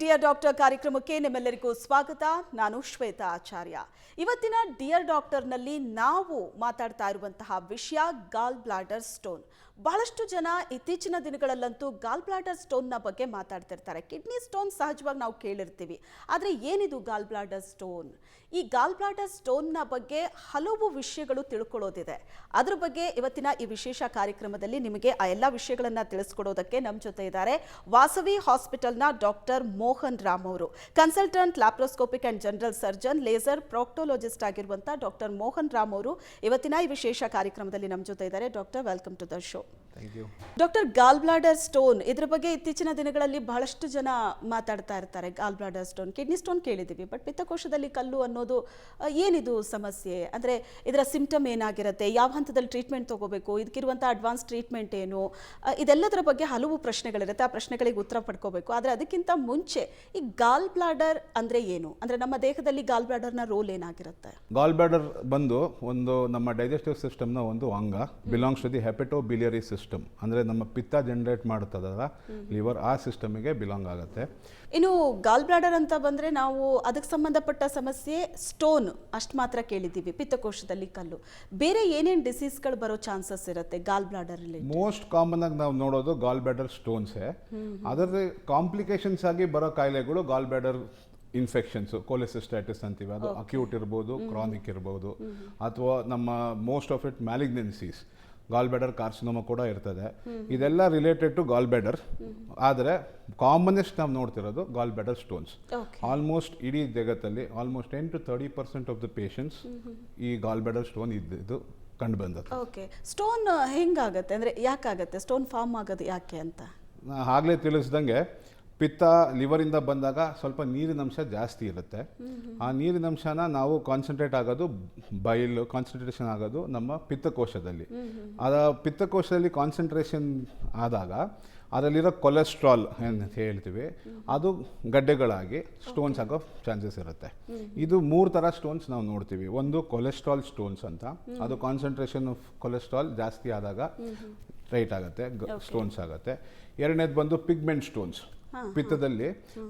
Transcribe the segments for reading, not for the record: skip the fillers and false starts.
Dear doctor ಕಾರ್ಯಕ್ರಮಕ್ಕೆ ನಿಮ್ಮೆಲ್ಲರಿಗೂ ಸ್ವಾಗತ. ನಾನು ಶ್ವೇತಾ ಆಚಾರ್ಯ. ಇವತ್ತಿನ ಡಿಯರ್ ಡಾಕ್ಟರ್ನಲ್ಲಿ ನಾವು ಮಾತಾಡ್ತಾ ಇರುವಂತಹ ವಿಷಯ ಗಾಲ್ ಬ್ಲಾಡರ್ ಸ್ಟೋನ್. ಬಹಳಷ್ಟು ಜನ ಇತ್ತೀಚಿನ ದಿನಗಳಲ್ಲಂತೂ ಗಾಲ್ ಬ್ಲಾಡರ್ ಸ್ಟೋನ್ನ ಬಗ್ಗೆ ಮಾತಾಡ್ತಿರ್ತಾರೆ. ಕಿಡ್ನಿ ಸ್ಟೋನ್ ಸಹಜವಾಗಿ ನಾವು ಕೇಳಿರ್ತೀವಿ, ಆದರೆ ಏನಿದು ಗಾಲ್ ಬ್ಲಾಡರ್ ಸ್ಟೋನ್? ಈ ಗಾಲ್ ಬ್ಲಾಡರ್ ಸ್ಟೋನ್ನ ಬಗ್ಗೆ ಹಲವು ವಿಷಯಗಳು ತಿಳ್ಕೊಳ್ಳೋದಿದೆ. ಅದ್ರ ಬಗ್ಗೆ ಇವತ್ತಿನ ಈ ವಿಶೇಷ ಕಾರ್ಯಕ್ರಮದಲ್ಲಿ ನಿಮಗೆ ಆ ಎಲ್ಲ ವಿಷಯಗಳನ್ನು ತಿಳಿಸ್ಕೊಡೋದಕ್ಕೆ ನಮ್ಮ ಜೊತೆ ಇದ್ದಾರೆ ವಾಸವಿ ಹಾಸ್ಪಿಟಲ್ನ ಡಾಕ್ಟರ್ ಮೋಹನ್ ರಾಮ್ ಅವರು, consultant laparoscopic and general surgeon, laser proctologist ಆಗಿರುವಂಥ ಡಾಕ್ಟರ್ ಮೋಹನ್ ರಾಮ್ ಅವರು ಇವತ್ತಿನ ಈ ವಿಶೇಷ ಕಾರ್ಯಕ್ರಮದಲ್ಲಿ ನಮ್ಮ ಜೊತೆ ಇದ್ದಾರೆ. Doctor, welcome to the show. Doctor, gall bladder stone, ಇದ್ರ ಬಗ್ಗೆ ಇತ್ತೀಚಿನ ದಿನಗಳಲ್ಲಿ ಬಹಳಷ್ಟು ಜನ ಮಾತಾಡ್ತಾ ಇರ್ತಾರೆ. Gall bladder stone, kidney stone ಕೇಳಿದ್ದೀವಿ, ಬಟ್ ಪಿತ್ತಕೋಶದಲ್ಲಿ ಕಲ್ಲು ಅನ್ನೋದು ಏನಿದು ಸಮಸ್ಯೆ? ಅಂದರೆ ಇದರ ಸಿಂಪ್ಟಮ್ ಏನಾಗಿರುತ್ತೆ, ಯಾವ ಹಂತದಲ್ಲಿ ಟ್ರೀಟ್ಮೆಂಟ್ ತಗೋಬೇಕು, ಇದಕ್ಕಿರುವಂಥ ಅಡ್ವಾನ್ಸ್ ಟ್ರೀಟ್ಮೆಂಟ್ ಏನು, ಇದೆಲ್ಲದರ ಬಗ್ಗೆ ಹಲವು ಪ್ರಶ್ನೆಗಳಿರುತ್ತೆ. ಆ ಪ್ರಶ್ನೆಗಳಿಗೆ ಉತ್ತರ ಪಡ್ಕೋಬೇಕು. ಆದರೆ ಅದಕ್ಕಿಂತ ಮುಂಚೆ ಈ ಗಾಲ್ ಬ್ಲಾಡರ್ ಅಂದರೆ ಏನು? ಅಂದರೆ ನಮ್ಮ ದೇಹದಲ್ಲಿ ಗಾಲ್ ಬ್ಲಾಡರ್ನ ರೋಲ್ ಏನಾಗಿರುತ್ತೆ? ಗಾಲ್ ಬ್ಲಾಡರ್ ಬಂದು ಒಂದು ನಮ್ಮ ಡೈಜೆಸ್ಟಿವ್ ಸಿಸ್ಟಮ್ನ ಒಂದು ಅಂಗ, ಬಿಲಾಂಗ್ಸ್ ಟು ದಿ ಹೆಪಟೋಬಿಲಿಯರಿ ಸಿಸ್ಟಮ್. ಅಂದರೆ ನಮ್ಮ ಪಿತ್ತ ಜನರೇಟ್ ಮಾಡ್ತದಲ್ಲ ಲಿವರ್, ಆ ಸಿಸ್ಟಮಿಗೆ ಬಿಲಾಂಗ್ ಆಗುತ್ತೆ. ಇನ್ನು ಗಾಲ್ ಬ್ಲಾಡರ್ ಅಂತ ಬಂದರೆ ನಾವು ಅದಕ್ಕೆ ಸಂಬಂಧಪಟ್ಟ ಸಮಸ್ಯೆ ಸ್ಟೋನ್ ಅಷ್ಟು ಮಾತ್ರ ಕೇಳಿದ್ದೀವಿ, ಪಿತ್ತಕೋಶದಲ್ಲಿ ಕಲ್ಲು. ಬೇರೆ ಏನೇನು ಡಿಸೀಸ್ಗಳು ಬರೋ ಚಾನ್ಸಸ್ ಇರುತ್ತೆ ಗಾಲ್ ಬ್ಲಾಡರ್ ರಿಲೇಟೆಡ್? ಮೋಸ್ಟ್ ಕಾಮನ್ ಆಗಿ ನಾವು ನೋಡೋದು ಗಾಲ್ ಬ್ಲಾಡರ್ ಸ್ಟೋನ್ಸೇ. ಅದರ ಕಾಂಪ್ಲಿಕೇಶನ್ಸ್ ಆಗಿ ಬರೋ ಕಾಯಿಲೆಗಳು ಗಾಲ್ ಬ್ಲಾಡರ್ ಇನ್ಫೆಕ್ಷನ್ಸ್, ಕೋಲೆಸಿಸ್ಟೈಟಿಸ್ ಅಂತೀವಿ, ಅದು ಅಕ್ಯೂಟ್ ಇರ್ಬೋದು, ಕ್ರಾನಿಕ್ ಇರ್ಬೋದು, ಅಥವಾ ನಮ್ಮ most of it malignancies, gall bladder carcinoma ಕೂಡ ಇರ್ತದೆ. ಇದೆಲ್ಲ ರಿಲೇಟೆಡ್ ಟು ಗಾಲ್ ಬ್ಲಾಡರ್. ಆದರೆ ಕಾಮನೆಸ್ಟ್ ನಾವು ನೋಡ್ತಿರೋದು ಗಾಲ್ ಬ್ಲಾಡರ್ ಸ್ಟೋನ್ಸ್. ಆಲ್ಮೋಸ್ಟ್ ಇಡೀ ಜಗತ್ತಲ್ಲಿ almost 10 to 30% of the patients ಈ ಗಾಲ್ ಬ್ಲಾಡರ್ ಸ್ಟೋನ್ ಇದ್ದು ಕಂಡು ಬಂದದ್ದು. ಓಕೆ, ಸ್ಟೋನ್ ಹೆಂಗಾಗತ್ತೆ, ಅಂದರೆ ಯಾಕಾಗತ್ತೆ ಸ್ಟೋನ್ ಫಾರ್ಮ್ ಆಗೋದು ಯಾಕೆ ಅಂತ? ಆಗಲೇ ತಿಳಿಸ್ದಂಗೆ ಪಿತ್ತ ಲಿವರಿಂದ ಬಂದಾಗ ಸ್ವಲ್ಪ ನೀರಿನಂಶ ಜಾಸ್ತಿ ಇರುತ್ತೆ. ಆ ನೀರಿನಂಶನ ನಾವು ಕಾನ್ಸಂಟ್ರೇಟ್ ಆಗೋದು ಬೈಲ್ ಕಾನ್ಸಂಟ್ರೇಷನ್ ಆಗೋದು ನಮ್ಮ ಪಿತ್ತಕೋಶದಲ್ಲಿ. ಆ ಪಿತ್ತಕೋಶದಲ್ಲಿ ಕಾನ್ಸಂಟ್ರೇಷನ್ ಆದಾಗ ಅದರಲ್ಲಿರೋ ಕೊಲೆಸ್ಟ್ರಾಲ್ ಅಂತ ಹೇಳ್ತೀವಿ, ಅದು ಗಡ್ಡೆಗಳಾಗಿ ಸ್ಟೋನ್ಸ್ ಆಗೋ ಚಾನ್ಸಸ್ ಇರುತ್ತೆ. ಇದು 3 ಥರ ಸ್ಟೋನ್ಸ್ ನಾವು ನೋಡ್ತೀವಿ. ಒಂದು ಕೊಲೆಸ್ಟ್ರಾಲ್ ಸ್ಟೋನ್ಸ್ ಅಂತ, ಅದು ಕಾನ್ಸಂಟ್ರೇಷನ್ ಆಫ್ ಕೊಲೆಸ್ಟ್ರಾಲ್ ಜಾಸ್ತಿ ಆದಾಗ ರೈಟ್ ಆಗುತ್ತೆ, ಸ್ಟೋನ್ಸ್ ಆಗುತ್ತೆ. ಎರಡನೇದು ಬಂದು ಪಿಗ್ಮೆಂಟ್ ಸ್ಟೋನ್ಸ್. ಪಿತ್ತದಲ್ಲಿ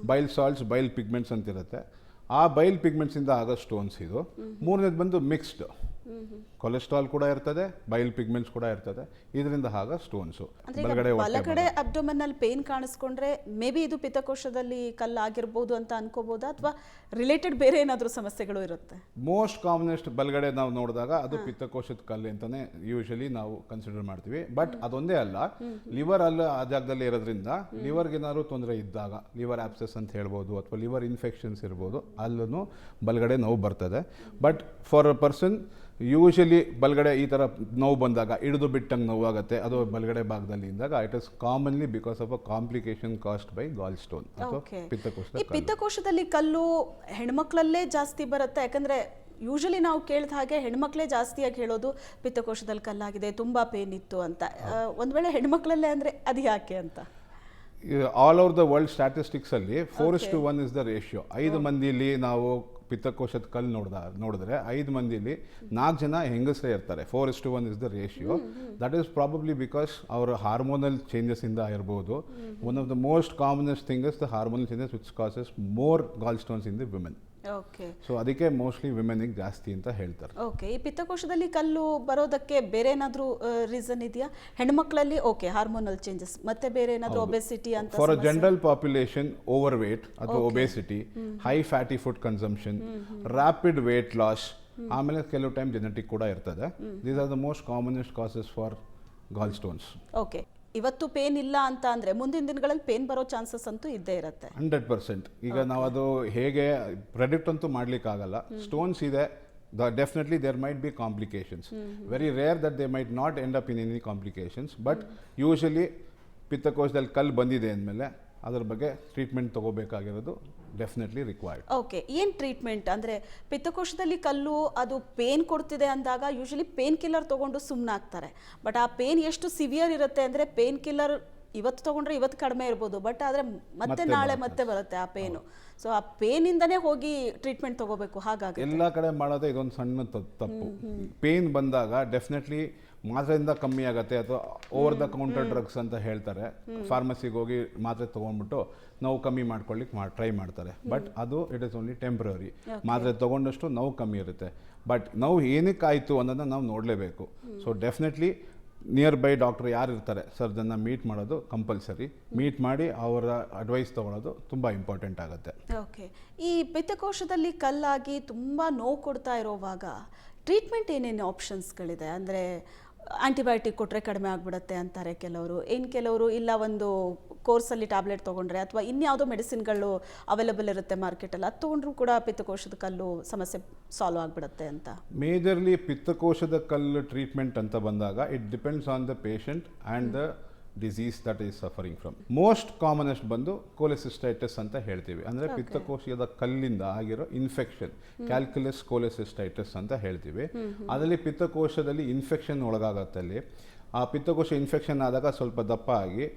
ಬೈಲ್ ಸಾಲ್ಟ್ಸ್, ಬೈಲ್ ಪಿಗ್ಮೆಂಟ್ಸ್ ಅಂತ ಇರುತ್ತೆ, ಆ ಬೈಲ್ ಪಿಗ್ಮೆಂಟ್ಸಿಂದ ಆಗೋ ಸ್ಟೋನ್ಸ್ ಇದು. ಮೂರನೇದು ಬಂದು ಮಿಕ್ಸ್ಡ್, ಕೊಲೆಸ್ಟ್ರಾಲ್ ಕೂಡ ಇರ್ತದೆ, ಬೈಲ್ ಪಿಗ್ಮೆಂಟ್ಸ್ ಕೂಡ ಇರ್ತದೆ, ಇದರಿಂದ ಆಗ ಸ್ಟೋನ್ಸು. ಬಲಗಡೆ ಅಬ್ಡೋಮೆನ್ ಅಲ್ಲಿ ಪೇನ್ ಕಾಣಿಸ್ಕೊಂಡ್ರೆ ಮೇ ಬಿ ಇದು ಪಿತ್ತಕೋಶದಲ್ಲಿ ಕಲ್ಲು ಆಗಿರ್ಬೋದು ಅಂತ ಅನ್ಕೋಬಹುದಾ, ಅಥವಾ ರಿಲೇಟೆಡ್ ಬೇರೆ ಏನಾದರೂ ಸಮಸ್ಯೆಗಳು ಇರುತ್ತೆ? ಮೋಸ್ಟ್ ಕಾಮನೆಸ್ಟ್ ಬಲಗಡೆ ನಾವು ನೋಡಿದಾಗ ಅದು ಪಿತ್ತಕೋಶದ ಕಲ್ಲು ಅಂತಾನೆ ಯೂಶಲಿ ನಾವು ಕನ್ಸಿಡರ್ ಮಾಡ್ತೀವಿ. ಬಟ್ ಅದೊಂದೇ ಅಲ್ಲ, ಲಿವರ್ ಅಲ್ಲ ಆ ಜಾಗದಲ್ಲಿ ಇರೋದ್ರಿಂದ ಲಿವರ್ಗೆ ಏನಾದ್ರು ತೊಂದರೆ ಇದ್ದಾಗ, ಲಿವರ್ ಆಪ್ಸೆಸ್ ಅಂತ ಹೇಳ್ಬೋದು, ಅಥವಾ ಲಿವರ್ ಇನ್ಫೆಕ್ಷನ್ಸ್ ಇರ್ಬೋದು, ಅಲ್ಲೂ ಬಲಗಡೆ ನೋವು ಬರ್ತದೆ. But for a person usually ಬಲಗಡೆ ಈ ಥರ ನೋವು ಬಂದಾಗ ಹಿಡಿದು ಬಿಟ್ಟಂಗೆ ನೋವಾಗುತ್ತೆ, ಅದು ಬಲಗಡೆ ಭಾಗದಲ್ಲಿ ಇದ್ದಾಗ it is commonly because of a complication cost by goal stone ಅಥವಾ ಪಿತ್ತಕೋಶ. ಪಿತ್ತಕೋಶದಲ್ಲಿ ಕಲ್ಲು ಹೆಣ್ಮಕ್ಳಲ್ಲೇ ಜಾಸ್ತಿ ಬರುತ್ತೆ, ಯಾಕಂದ್ರೆ ಯೂಶಲಿ ನಾವು ಕೇಳಿದ ಹಾಗೆ ಹೆಣ್ಮಕ್ಳೇ ಜಾಸ್ತಿಯಾಗಿ ಹೇಳೋದು ಪಿತ್ತಕೋಶದಲ್ಲಿ ಕಲ್ಲಾಗಿದೆ, ತುಂಬ ಪೇನ್ ಇತ್ತು ಅಂತ. ಒಂದು ವೇಳೆ ಹೆಣ್ಮಕ್ಳಲ್ಲೇ ಅಂದರೆ ಅದು ಯಾಕೆ ಅಂತ? All over the world statistics ಅಲ್ಲಿ 4:1 ಇಸ್ ದ ರೇಷಿಯೋ. 5 ಮಂದಿಲಿ ನಾವು ಪಿತ್ತಕೋಶದ ಕಲ್ಲು ನೋಡಿದ್ರೆ 5 ಮಂದಿಲಿ 4 ಜನ ಹೆಂಗಸರೇ ಇರ್ತಾರೆ. 4:1 is the ratio. That is probably because ಅವರ ಹಾರ್ಮೋನಲ್ ಚೇಂಜಸ್ ಇಂದ ಇರ್ಬೋದು. One of the most commonest thing is the hormonal changes which causes more goal stones in the women. Okay, so ಅದಕ್ಕೆ mostly ವಿಮೆನ್ಗೆ ಜಾಸ್ತಿ ಅಂತ ಹೇಳ್ತಾರೆ. ಓಕೆ, ಈ ಪಿತ್ತಕೋಶದಲ್ಲಿ ಕಲ್ಲು ಬರೋದಕ್ಕೆ ಬೇರೆ ಏನಾದರೂ ರೀಸನ್ ಇದೆಯಾ? ಹೆಣ್ಮಕ್ಳಲ್ಲಿ ಓಕೆ ಹಾರ್ಮೋನಲ್ ಚೇಂಜಸ್, ಮತ್ತೆ ಬೇರೆ ಏನಾದರೂ ಒಬೆಸಿಟಿ ಅಂತ? For a general population overweight ಅಥವಾ obesity, high fatty food consumption, rapid weight loss, ಆಮೇಲೆ ಕೆಲವು ಟೈಮ್ ಜೆನೆಟಿಕ್ ಕೂಡ ಇರ್ತದೆ. These are the most commonest causes for gall stones. Okay, ಇವತ್ತು ಪೇನ್ ಇಲ್ಲ ಅಂತ ಅಂದರೆ ಮುಂದಿನ ದಿನಗಳಲ್ಲಿ ಪೇನ್ ಬರೋ ಚಾನ್ಸಸ್ ಅಂತೂ ಇದ್ದೇ ಇರುತ್ತೆ 100%. ಈಗ ನಾವು ಅದು ಹೇಗೆ ಪ್ರೆಡಿಕ್ಟ್ ಅಂತೂ ಮಾಡ್ಲಿಕ್ಕಾಗಲ್ಲ. ಸ್ಟೋನ್ಸ್ ಇದೆ, definitely there might be complications. Very rare that they might not end up in any complications. But usually ಪಿತ್ತಕೋಶದಲ್ಲಿ ಕಲ್ಲು ಬಂದಿದೆ ಅಂದಮೇಲೆ ಅದ್ರ ಬಗ್ಗೆ ಟ್ರೀಟ್ಮೆಂಟ್ ತಗೋಬೇಕಾಗಿರೋದು ಡೆಫಿನೆಟ್ಲಿ ರಿಕ್ವೈರ್ಡ್. ಓಕೆ, ಏನು ಟ್ರೀಟ್ಮೆಂಟ್ ಅಂದರೆ ಪಿತ್ತಕೋಶದಲ್ಲಿ ಕಲ್ಲು ಅದು ಪೇನ್ ಕೊಡ್ತಿದೆ ಅಂದಾಗ ಯೂಶಲಿ ಪೇನ್ ಕಿಲ್ಲರ್ ತೊಗೊಂಡು ಸುಮ್ಮನಾಗ್ತಾರೆ. ಬಟ್ ಆ ಪೇನ್ ಎಷ್ಟು ಸಿವಿಯರ್ ಇರುತ್ತೆ ಅಂದರೆ ಪೇನ್ ಕಿಲ್ಲರ್ ಇವತ್ತು ತಗೊಂಡ್ರೆ ಇವತ್ತು ಕಡಿಮೆ ಇರ್ಬೋದು, ಬಟ್ ಆದರೆ ಮತ್ತೆ ನಾಳೆ ಮತ್ತೆ ಬರುತ್ತೆ ಆ ಪೇನು. ಸೊ ಆ ಪೇನಿಂದನೇ ಹೋಗಿ ಟ್ರೀಟ್ಮೆಂಟ್ ತಗೋಬೇಕು, ಹಾಗಾಗಿ ಎಲ್ಲ ಕಡೆ ಮಾಡೋದೇ ಇದೊಂದು ಸಣ್ಣ ತಪ್ಪು. ಪೇನ್ ಬಂದಾಗ ಡೆಫಿನೆಟ್ಲಿ ಮಾತ್ರೆಯಿಂದ ಕಮ್ಮಿ ಆಗುತ್ತೆ ಅಥವಾ ಓವರ್ ದ ಕೌಂಟರ್ ಡ್ರಗ್ಸ್ ಅಂತ ಹೇಳ್ತಾರೆ. ಫಾರ್ಮಸಿಗೆ ಹೋಗಿ ಮಾತ್ರೆ ತೊಗೊಂಡ್ಬಿಟ್ಟು ನೋವು ಕಮ್ಮಿ ಮಾಡ್ಕೊಳ್ಳಿಕ್ಕೆ ಟ್ರೈ ಮಾಡ್ತಾರೆ. ಬಟ್ ಅದು ಇಟ್ ಇಸ್ ಓನ್ಲಿ ಟೆಂಪ್ರರಿ. ಮಾತ್ರೆ ತೊಗೊಂಡಷ್ಟು ನೋವು ಕಮ್ಮಿ ಇರುತ್ತೆ, ಬಟ್ ನೋವು ಏನಕ್ಕಾಯಿತು ಅನ್ನೋದನ್ನ ನಾವು ನೋಡಲೇಬೇಕು. So definitely near by doctor ಯಾರು ಇರ್ತಾರೆ ಸರ್ಜನ್ನ ಮೀಟ್ ಮಾಡೋದು ಕಂಪಲ್ಸರಿ. ಮೀಟ್ ಮಾಡಿ ಅವರ ಅಡ್ವೈಸ್ ತೊಗೊಳೋದು ತುಂಬ ಇಂಪಾರ್ಟೆಂಟ್ ಆಗುತ್ತೆ. ಓಕೆ, ಈ ಪಿತ್ತಕೋಶದಲ್ಲಿ ಕಲ್ಲಾಗಿ ತುಂಬ ನೋವು ಕೊಡ್ತಾ ಇರೋವಾಗ ಟ್ರೀಟ್ಮೆಂಟ್ ಏನೇನು ಆಪ್ಷನ್ಸ್ಗಳಿದೆ? ಅಂದರೆ ಆ್ಯಂಟಿಬಯೋಟಿಕ್ ಕೊಟ್ಟರೆ ಕಡಿಮೆ ಆಗಿಬಿಡುತ್ತೆ ಅಂತಾರೆ ಕೆಲವರು, ಕೆಲವರು ಇಲ್ಲ ಒಂದು ಕೋರ್ಸಲ್ಲಿ ಟ್ಯಾಬ್ಲೆಟ್ ತೊಗೊಂಡ್ರೆ ಅಥವಾ ಇನ್ಯಾವುದೋ ಮೆಡಿಸಿನ್ಗಳು ಅವೈಲಬಲ್ ಇರುತ್ತೆ ಮಾರ್ಕೆಟಲ್ಲಿ, ಅದು ತೊಗೊಂಡ್ರೂ ಕೂಡ ಪಿತ್ತಕೋಶದ ಕಲ್ಲು ಸಮಸ್ಯೆ ಸಾಲ್ವ್ ಆಗಿಬಿಡುತ್ತೆ ಅಂತ. ಮೇಜರ್ಲಿ ಪಿತ್ತಕೋಶದ ಕಲ್ಲು ಟ್ರೀಟ್ಮೆಂಟ್ ಅಂತ ಬಂದಾಗ it depends on the patient and the disease that is suffering from. Most commonest ಬಂದು ಕೋಲೆಸಿಸ್ಟೈಟಿಸ್ ಅಂತ ಹೇಳ್ತೀವಿ. ಅಂದರೆ ಪಿತ್ತಕೋಶದ ಕಲ್ಲಿಂದ ಆಗಿರೋ ಇನ್ಫೆಕ್ಷನ್, ಕ್ಯಾಲ್ಕುಲಸ್ ಕೋಲೆಸಿಸ್ಟೈಟಿಸ್ ಅಂತ ಹೇಳ್ತೀವಿ. ಅದರಲ್ಲಿ ಪಿತ್ತಕೋಶದಲ್ಲಿ ಇನ್ಫೆಕ್ಷನ್ ಒಳಗಾಗತ್ತಲ್ಲಿ ಆ ಪಿತ್ತಕೋಶ ಇನ್ಫೆಕ್ಷನ್ ಆದಾಗ ಸ್ವಲ್ಪ ದಪ್ಪ ಆಗಿ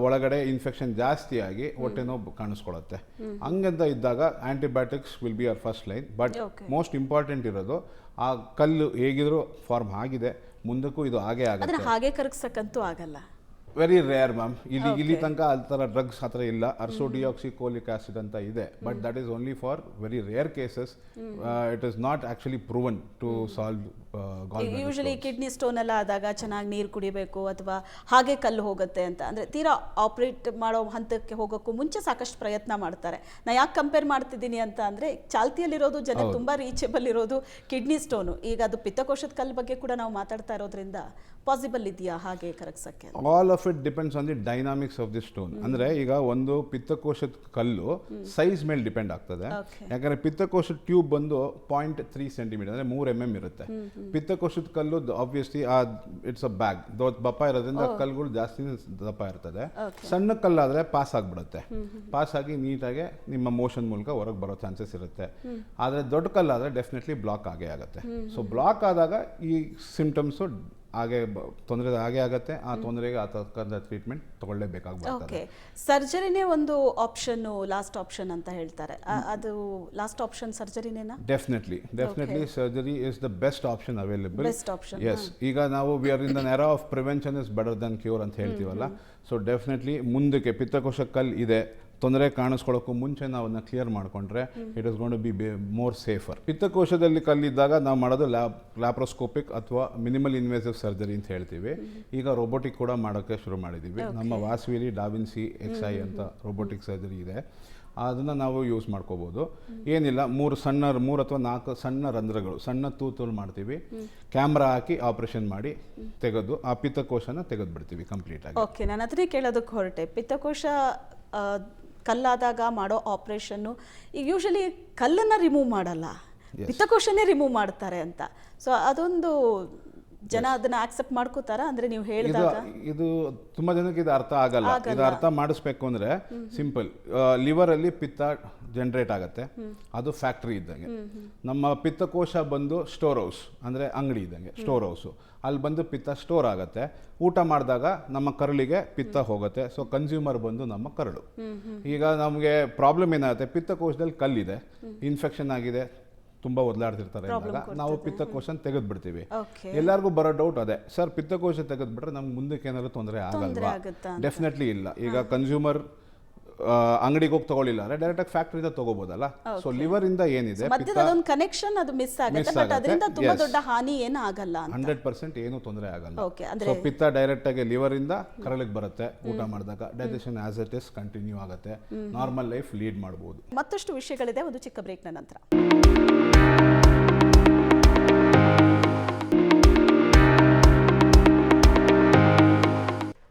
ಒಳಗಡೆ ಇನ್ಫೆಕ್ಷನ್ ಜಾಸ್ತಿ ಆಗಿ ಹೊಟ್ಟೆ ನೋವು ಕಾಣಿಸ್ಕೊಳ್ಳುತ್ತೆ. ಹಂಗಂತ ಇದ್ದಾಗ antibiotics will be our first line. But most important ಇರೋದು ಆ ಕಲ್ಲು ಹೇಗಿದ್ರು ಫಾರ್ಮ್ ಆಗಿದೆ, ಮುಂದಕ್ಕೂ ಇದು ಹಾಗೆ ಆಗುತ್ತೆ. ಹಾಗೆ ಕರಗಿಸಕ್ಕಂತೂ ಆಗಲ್ಲ. Very rare ma'am. ಇಲ್ಲಿ ತನಕ ಆ ಥರ ಡ್ರಗ್ಸ್ ಆ ಥರ ಇಲ್ಲ. ಅರ್ಸೋಡಿಯಾಕ್ಸಿಕೋಲಿಕ್ ಆಸಿಡ್ ಅಂತ ಇದೆ, but that is only for very rare cases. It is not actually proven to solve usually kidney stone ಎಲ್ಲ ಆದಾಗ ಚೆನ್ನಾಗಿ ನೀರು ಕುಡಿಬೇಕು ಅಥವಾ ಹಾಗೆ ಕಲ್ಲು ಹೋಗುತ್ತೆ ಅಂತ, ಅಂದರೆ ತೀರಾ ಆಪ್ರೇಟ್ ಮಾಡೋ ಹಂತಕ್ಕೆ ಹೋಗೋಕ್ಕೂ ಮುಂಚೆ ಸಾಕಷ್ಟು ಪ್ರಯತ್ನ ಮಾಡ್ತಾರೆ. ನಾ ಯಾಕೆ ಕಂಪೇರ್ ಮಾಡ್ತಿದ್ದೀನಿ ಅಂತ ಅಂದರೆ ಚಾಲ್ತಿಯಲ್ಲಿರೋದು ಜನ ತುಂಬ ರೀಚಬಲ್ ಇರೋದು ಕಿಡ್ನಿ ಸ್ಟೋನು. ಈಗ ಅದು ಪಿತ್ತಕೋಶದ ಕಲ್ಲು ಬಗ್ಗೆ ಕೂಡ ನಾವು ಮಾತಾಡ್ತಾ ಇರೋದ್ರಿಂದ ಪಾಸಿಬಲ್ ಇದೆಯಾ ಹಾಗೆ ಕರಗಿಸಕ್ಕೆ? All of it depends on the dynamics of the stone. ಅಂದರೆ ಈಗ ಒಂದು ಪಿತ್ತಕೋಶದ ಕಲ್ಲು ಸೈಜ್ ಮೇಲೆ ಡಿಪೆಂಡ್ ಆಗ್ತದೆ. ಯಾಕಂದರೆ ಪಿತ್ತಕೋಶದ ಟ್ಯೂಬ್ ಬಂದು 0.3 ಸೆಂಟಿಮೀಟರ್ ಅಂದರೆ 3 mm ಇರುತ್ತೆ. ಪಿತ್ತಕೋಶದ ಕಲ್ಲು ಆಬ್ವಿಯಸ್ಲಿ ಇಟ್ಸ್ ಅ ಬ್ಯಾಗ್ ದಪ್ಪ ಇರೋದ್ರಿಂದ ಕಲ್ಲುಗಳು ಜಾಸ್ತಿ ದಪ್ಪ ಇರ್ತದೆ. ಸಣ್ಣ ಕಲ್ಲಾದರೆ ಪಾಸ್ ಆಗಿಬಿಡುತ್ತೆ. ಪಾಸ್ ಆಗಿ ನೀಟಾಗಿ ನಿಮ್ಮ ಮೋಷನ್ ಮೂಲಕ ಹೊರಗೆ ಬರೋ ಚಾನ್ಸಸ್ ಇರುತ್ತೆ. ಆದರೆ ದೊಡ್ಡ ಕಲ್ಲಾದರೆ ಡೆಫಿನೆಟ್ಲಿ ಬ್ಲಾಕ್ ಆಗೇ ಆಗುತ್ತೆ. ಸೊ ಬ್ಲಾಕ್ ಆದಾಗ ಈ ಸಿಂಪ್ಟಮ್ಸು ಹಾಗೆ ತೊಂದರೆ ಹಾಗೆ ಆಗುತ್ತೆ. ಆ ತೊಂದರೆಗೆ ಆ ತಕ್ಕಂಥ ಟ್ರೀಟ್ಮೆಂಟ್ ತಗೊಳ್ಳೇಬೇಕಾಗ್ತದೆ. ಓಕೆ, ಸರ್ಜರಿನೇ ಒಂದು ಆಪ್ಷನ್ನು, ಲಾಸ್ಟ್ ಆಪ್ಷನ್ ಅಂತ ಹೇಳ್ತಾರೆ. ಅದು ಲಾಸ್ಟ್ ಆಪ್ಷನ್ ಸರ್ಜರಿನೇನಾ? Definitely surgery is the best option available. Best option. Yes, ಈಗ ನಾವು we are in the era of prevention is better than cure ಅಂತ ಹೇಳ್ತೀವಲ್ಲ. ಸೊ ಡೆಫಿನೆಟ್ಲಿ ಮುಂದಕ್ಕೆ ಪಿತ್ತಕೋಶ ಕಲ್ಲು ಇದೆ, ತೊಂದರೆ ಕಾಣಿಸ್ಕೊಳ್ಳೋಕ್ಕೂ ಮುಂಚೆ ನಾವು ಅದನ್ನ ಕ್ಲಿಯರ್ ಮಾಡಿಕೊಂಡ್ರೆ it is gone to be more safer. ಪಿತ್ತಕೋಶದಲ್ಲಿ ಕಲ್ಲಿದ್ದಾಗ ನಾವು ಮಾಡೋದು ಲ್ಯಾಪ್ರೋಸ್ಕೋಪಿಕ್ ಅಥವಾ ಮಿನಿಮಲ್ ಇನ್ವೇಸಿವ್ ಸರ್ಜರಿ ಅಂತ ಹೇಳ್ತೀವಿ. ಈಗ ರೋಬೋಟಿಕ್ ಕೂಡ ಮಾಡೋಕ್ಕೆ ಶುರು ಮಾಡಿದ್ದೀವಿ. ನಮ್ಮ ವಾಸವಿಲಿ ಡಾವಿನ್ಸಿ XI ಅಂತ ರೋಬೋಟಿಕ್ ಸರ್ಜರಿ ಇದೆ, ಅದನ್ನು ನಾವು ಯೂಸ್ ಮಾಡ್ಕೋಬೋದು. ಏನಿಲ್ಲ, 3 ಅಥವಾ 4 ಸಣ್ಣ ರಂಧ್ರಗಳು, ಸಣ್ಣ ತೂತುಗಳು ಮಾಡ್ತೀವಿ. ಕ್ಯಾಮ್ರಾ ಹಾಕಿ ಆಪರೇಷನ್ ಮಾಡಿ ತೆಗೆದು ಆ ಪಿತ್ತಕೋಶನ ತೆಗೆದುಬಿಡ್ತೀವಿ ಕಂಪ್ಲೀಟಾಗಿ. ಓಕೆ, ನಾನು ಅದನ್ನೇ ಕೇಳೋದಕ್ಕೆ ಹೊರಟೆ. ಪಿತ್ತಕೋಶ ಕಲ್ಲಾದಾಗ ಮಾಡೋ ಆಪ್ರೇಷನ್ನು ಈಗ ಯೂಶಲಿ ಕಲ್ಲನ್ನು ರಿಮೂವ್ ಮಾಡಲ್ಲ, ಪಿತ್ತಕೋಶನೇ ರಿಮೂವ್ ಮಾಡ್ತಾರೆ ಅಂತ. ಸೊ ಅದೊಂದು ಜನ ಅದನ್ನ ಆಕ್ಸೆಪ್ಟ್ ಮಾಡ್ಕೋತಾರ? ಅಂದ್ರೆ ನೀವು ಹೇಳಿದಾಗ ಇದು ತುಂಬಾ ಜನಕ್ಕೆ ಇದು ಅರ್ಥ ಆಗಲ್ಲ. ಇದು ಅರ್ಥ ಮಾಡಿಸ್ಬೇಕು ಅಂದ್ರೆ ಸಿಂಪಲ್. ಲಿವರ್ ಅಲ್ಲಿ ಪಿತ್ತ ಜನರೇಟ್ ಆಗುತ್ತೆ, ಅದು ಫ್ಯಾಕ್ಟ್ರಿ ಇದ್ದಂಗೆ. ನಮ್ಮ ಪಿತ್ತಕೋಶ ಬಂದು ಸ್ಟೋರ್ ಹೌಸ್, ಅಂದ್ರೆ ಅಂಗಡಿ ಇದ್ದಂಗೆ ಸ್ಟೋರ್ ಹೌಸು. ಅಲ್ಲಿ ಬಂದು ಪಿತ್ತ ಸ್ಟೋರ್ ಆಗುತ್ತೆ. ಊಟ ಮಾಡಿದಾಗ ನಮ್ಮ ಕರಳಿಗೆ ಪಿತ್ತ ಹೋಗುತ್ತೆ. ಸೊ ಕನ್ಸ್ಯೂಮರ್ ಬಂದು ನಮ್ಮ ಕರಳು. ಈಗ ನಮಗೆ ಪ್ರಾಬ್ಲಮ್ ಏನಾಗುತ್ತೆ, ಪಿತ್ತಕೋಶದಲ್ಲಿ ಕಲ್ಲಿದೆ, ಇನ್ಫೆಕ್ಷನ್ ಆಗಿದೆ, ತುಂಬಾ ಒದ್ಲಾಡ್ತಿರ್ತಾರೆ ಅಂದಾಗ ನಾವು ಪಿತ್ತಕೋಶ ತೆಗೆದ್ಬಿಡ್ತೀವಿ. ಎಲ್ಲರಿಗೂ ಬರೋ ಡೌಟ್ ಅದೇ, ಸರ್ ಪಿತ್ತಕೋಶ ತೆಗೆದ್ಬಿಟ್ರೆ ನಮ್ಗೆ ಮುಂದಕ್ಕೆ ಏನಾದ್ರು ತೊಂದರೆ ಆಗಲ್ವಾ? ಡೆಫಿನೆಟ್ಲಿ ಇಲ್ಲ. ಈಗ ಕನ್ಸ್ಯೂಮರ್ ಅಂಗಡಿಗೆ ಹೋಗಿ ತಗೊಳ್ಳಿಲ್ಲ ಅಂದ್ರೆ ಡೈರೆಕ್ಟ್ ಆಗಿ ಫ್ಯಾಕ್ಟರಿಯಿಂದ ತಗೋಬಹುದಲ್ಲ. ಸೊ ಲಿವರ್ ಇಂದ ಏನಿದೆ ಮಧ್ಯದಲ್ಲಿ ಕನೆಕ್ಷನ್ ಅದು ಮಿಸ್ ಆಗುತ್ತೆ, ಬಟ್ ಅದರಿಂದ ತುಂಬಾ ದೊಡ್ಡ ಹಾನಿ ಏನು ಆಗಲ್ಲ. 100% ಏನು ತೊಂದರೆ ಆಗಲ್ಲ. ಸೊ ಪಿತ್ತ ಡೈರೆಕ್ಟ್ ಆಗಿ ಲಿವರ್ ಇಂದ ಕರಳಿಗೆ ಬರುತ್ತೆ. ಊಟ ಮಾಡಿದಾಗ digestion as it is continue ಆಗುತ್ತೆ, ನಾರ್ಮಲ್ ಲೈಫ್ ಲೀಡ್ ಮಾಡಬಹುದು. ಮತ್ತಷ್ಟು ವಿಷಯಗಳಿದೆ, ಒಂದು ಚಿಕ್ಕ ಬ್ರೇಕ್ನ ನಂತರ.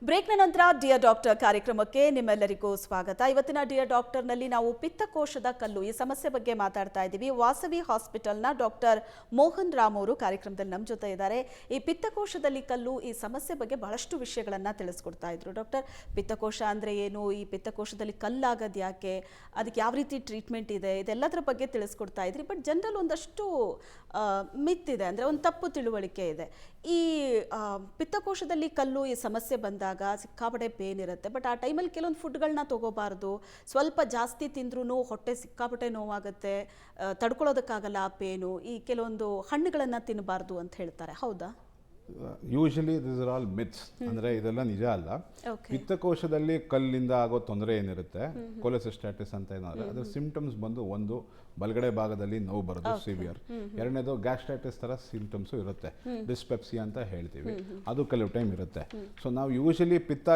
ಬ್ರೇಕ್ನ ನಂತರ ಡಿಯರ್ ಡಾಕ್ಟರ್ ಕಾರ್ಯಕ್ರಮಕ್ಕೆ ನಿಮ್ಮೆಲ್ಲರಿಗೂ ಸ್ವಾಗತ. ಇವತ್ತಿನ ಡಿಯರ್ ಡಾಕ್ಟರ್ನಲ್ಲಿ ನಾವು ಪಿತ್ತಕೋಶದ ಕಲ್ಲು ಈ ಸಮಸ್ಯೆ ಬಗ್ಗೆ ಮಾತಾಡ್ತಾ ಇದ್ದೀವಿ. ವಾಸವಿ ಹಾಸ್ಪಿಟಲ್ನ ಡಾಕ್ಟರ್ ಮೋಹನ್ ರಾಮ್ ಅವರು ಕಾರ್ಯಕ್ರಮದಲ್ಲಿ ನಮ್ಮ ಜೊತೆ ಇದ್ದಾರೆ. ಈ ಪಿತ್ತಕೋಶದಲ್ಲಿ ಕಲ್ಲು ಈ ಸಮಸ್ಯೆ ಬಗ್ಗೆ ಬಹಳಷ್ಟು ವಿಷಯಗಳನ್ನು ತಿಳಿಸ್ಕೊಡ್ತಾ ಇದ್ರು. ಡಾಕ್ಟರ್, ಪಿತ್ತಕೋಶ ಅಂದರೆ ಏನು, ಈ ಪಿತ್ತಕೋಶದಲ್ಲಿ ಕಲ್ಲಾಗೋದು ಯಾಕೆ, ಅದಕ್ಕೆ ಯಾವ ರೀತಿ ಟ್ರೀಟ್ಮೆಂಟ್ ಇದೆ, ಇದೆಲ್ಲದರ ಬಗ್ಗೆ ತಿಳಿಸ್ಕೊಡ್ತಾ ಇದ್ರಿ. ಬಟ್ ಜನರಲ್ ಒಂದಷ್ಟು ಮಿತ್ ಇದೆ, ಅಂದರೆ ಒಂದು ತಪ್ಪು ತಿಳುವಳಿಕೆ ಇದೆ. ಈ ಪಿತ್ತಕೋಶದಲ್ಲಿ ಕಲ್ಲು ಈ ಸಮಸ್ಯೆ ಬಂದಾಗ ಸಿಕ್ಕಾಪಟ್ಟೆ ಪೇನ್ ಇರುತ್ತೆ, ಬಟ್ ಆ ಟೈಮಲ್ಲಿ ಕೆಲವೊಂದು ಫುಡ್ಗಳನ್ನ ತಗೋಬಾರ್ದು. ಸ್ವಲ್ಪ ಜಾಸ್ತಿ ತಿಂದ್ರೂ ಹೊಟ್ಟೆ ಸಿಕ್ಕಾಪಟ್ಟೆ ನೋವಾಗುತ್ತೆ, ತಡ್ಕೊಳ್ಳೋದಕ್ಕಾಗಲ್ಲ ಆ ಪೇನು. ಈ ಕೆಲವೊಂದು ಹಣ್ಣುಗಳನ್ನು ತಿನ್ನಬಾರ್ದು ಅಂತ ಹೇಳ್ತಾರೆ, ಹೌದಾ? Usually this are all myths. ಅಂದರೆ ಇದೆಲ್ಲ ನಿಜ ಅಲ್ಲ. ಪಿತ್ತಕೋಶದಲ್ಲಿ ಕಲ್ಲಿಂದ ಆಗೋ ತೊಂದರೆ ಏನಿರುತ್ತೆ, ಕೊಲೆಸಿಸ್ಟಾಟಿಸ್ ಅಂತ ಏನಾದ್ರೆ ಅದರ ಸಿಂಪ್ಟಮ್ಸ್ ಬಂದು, ಒಂದು ಬಲಗಡೆ ಭಾಗದಲ್ಲಿ ನೋವು ಬರೋದು ಸಿವಿಯರ್, ಎರಡನೇದು ಗ್ಯಾಸ್ಟ್ರೈಟಿಸ್ ಥರ ಸಿಂಪ್ಟಮ್ಸು ಇರುತ್ತೆ, ಡಿಸ್ಪೆಪ್ಸಿ ಅಂತ ಹೇಳ್ತೀವಿ, ಅದು ಕೆಲವು ಟೈಮ್ ಇರುತ್ತೆ. ಸೊ ನಾವು ಯೂಶಲಿ ಪಿತ್ತ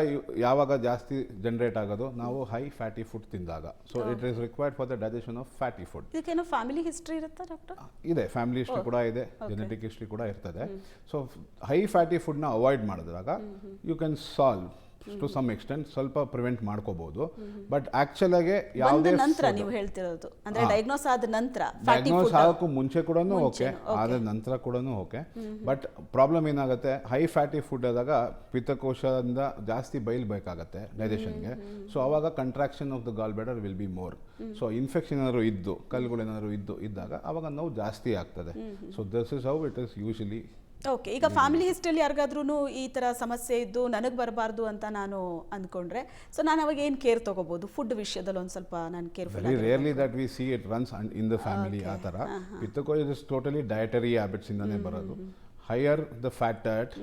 ಯಾವಾಗ ಜಾಸ್ತಿ ಜನರೇಟ್ ಆಗೋದು, ನಾವು ಹೈ ಫ್ಯಾಟಿ ಫುಡ್ ತಿಂದಾಗ. So it is required for the digestion of fatty food. ಇದಕ್ಕೇನೋ ಫ್ಯಾಮಿಲಿ ಹಿಸ್ಟ್ರಿ ಇರುತ್ತಾ ಡಾಕ್ಟರ್? ಇದೆ, ಫ್ಯಾಮಿಲಿ ಹಿಸ್ಟ್ರಿ ಕೂಡ ಇದೆ, ಜೆನೆಟಿಕ್ ಹಿಸ್ಟ್ರಿ ಕೂಡ ಇರ್ತದೆ. ಸೊ ಹೈ ಫ್ಯಾಟಿ ಫುಡ್ನ ಅವಾಯ್ಡ್ ಮಾಡಿದಾಗ you can solve to some extent, ಸ್ವಲ್ಪ ಪ್ರಿವೆಂಟ್ ಮಾಡ್ಕೋಬಹುದು. ಬಟ್ ಆಕ್ಚುಲ್ ಆಗಿ ಯಾವುದೇ ನಂತರ ನೀವು ಹೇಳ್ತಿರೋದು ಅಂದ್ರೆ ಡಯಾಗ್ನೋಸ್ ಆದ ನಂತರ, ಡಯಾಗ್ನೋಸ್ ಆಗೋಕ್ಕೂ ಮುಂಚೆ ಕೂಡ ಓಕೆ, ಆದ ನಂತರ ಕೂಡ ಓಕೆ. ಬಟ್ ಪ್ರಾಬ್ಲಮ್ ಏನಾಗುತ್ತೆ, ಹೈ ಫ್ಯಾಟಿ ಫುಡ್ ಆದಾಗ ಪಿತ್ತಕೋಶದಿಂದ ಜಾಸ್ತಿ ಬೈಲ್ ಬೇಕಾಗತ್ತೆ ಡೈಜೆಷನ್ಗೆ. ಸೊ ಅವಾಗ contraction of the gall bladder will be more. So infection ಏನಾದ್ರು ಇದ್ದು, ಕಲ್ಲುಗಳು ಏನಾದ್ರು ಇದ್ದಾಗ ಅವಾಗ ನೋವು ಜಾಸ್ತಿ ಆಗ್ತದೆ. So this is how it is usually. Okay, ಈಗ ಫ್ಯಾಮಿಲಿ ಹಿಸ್ಟ್ರಿಯಲ್ಲಿ ಯಾರಿಗಾದ್ರೂ ಈ ಥರ ಸಮಸ್ಯೆ ಇದ್ದು ನನಗೆ ಬರಬಾರ್ದು ಅಂತ ನಾನು ಅಂದ್ಕೊಂಡ್ರೆ, ಸೊ ನಾನು ಅವಾಗ ಏನು ಕೇರ್ ತೊಗೋಬೋದು ಫುಡ್ ವಿಷಯದಲ್ಲಿ? ಒಂದು ಸ್ವಲ್ಪ ನಾನು careful. Very rarely that we see it runs in the family ಆ ಥರ. ಪಿತ್ತಕೋಶ ಇಸ್ ಟೋಟಲಿ ಡಯಟರಿ ಹ್ಯಾಬಿಟ್ಸ್ ಇಂದಾನೆ ಬರೋದು. Higher the fat diet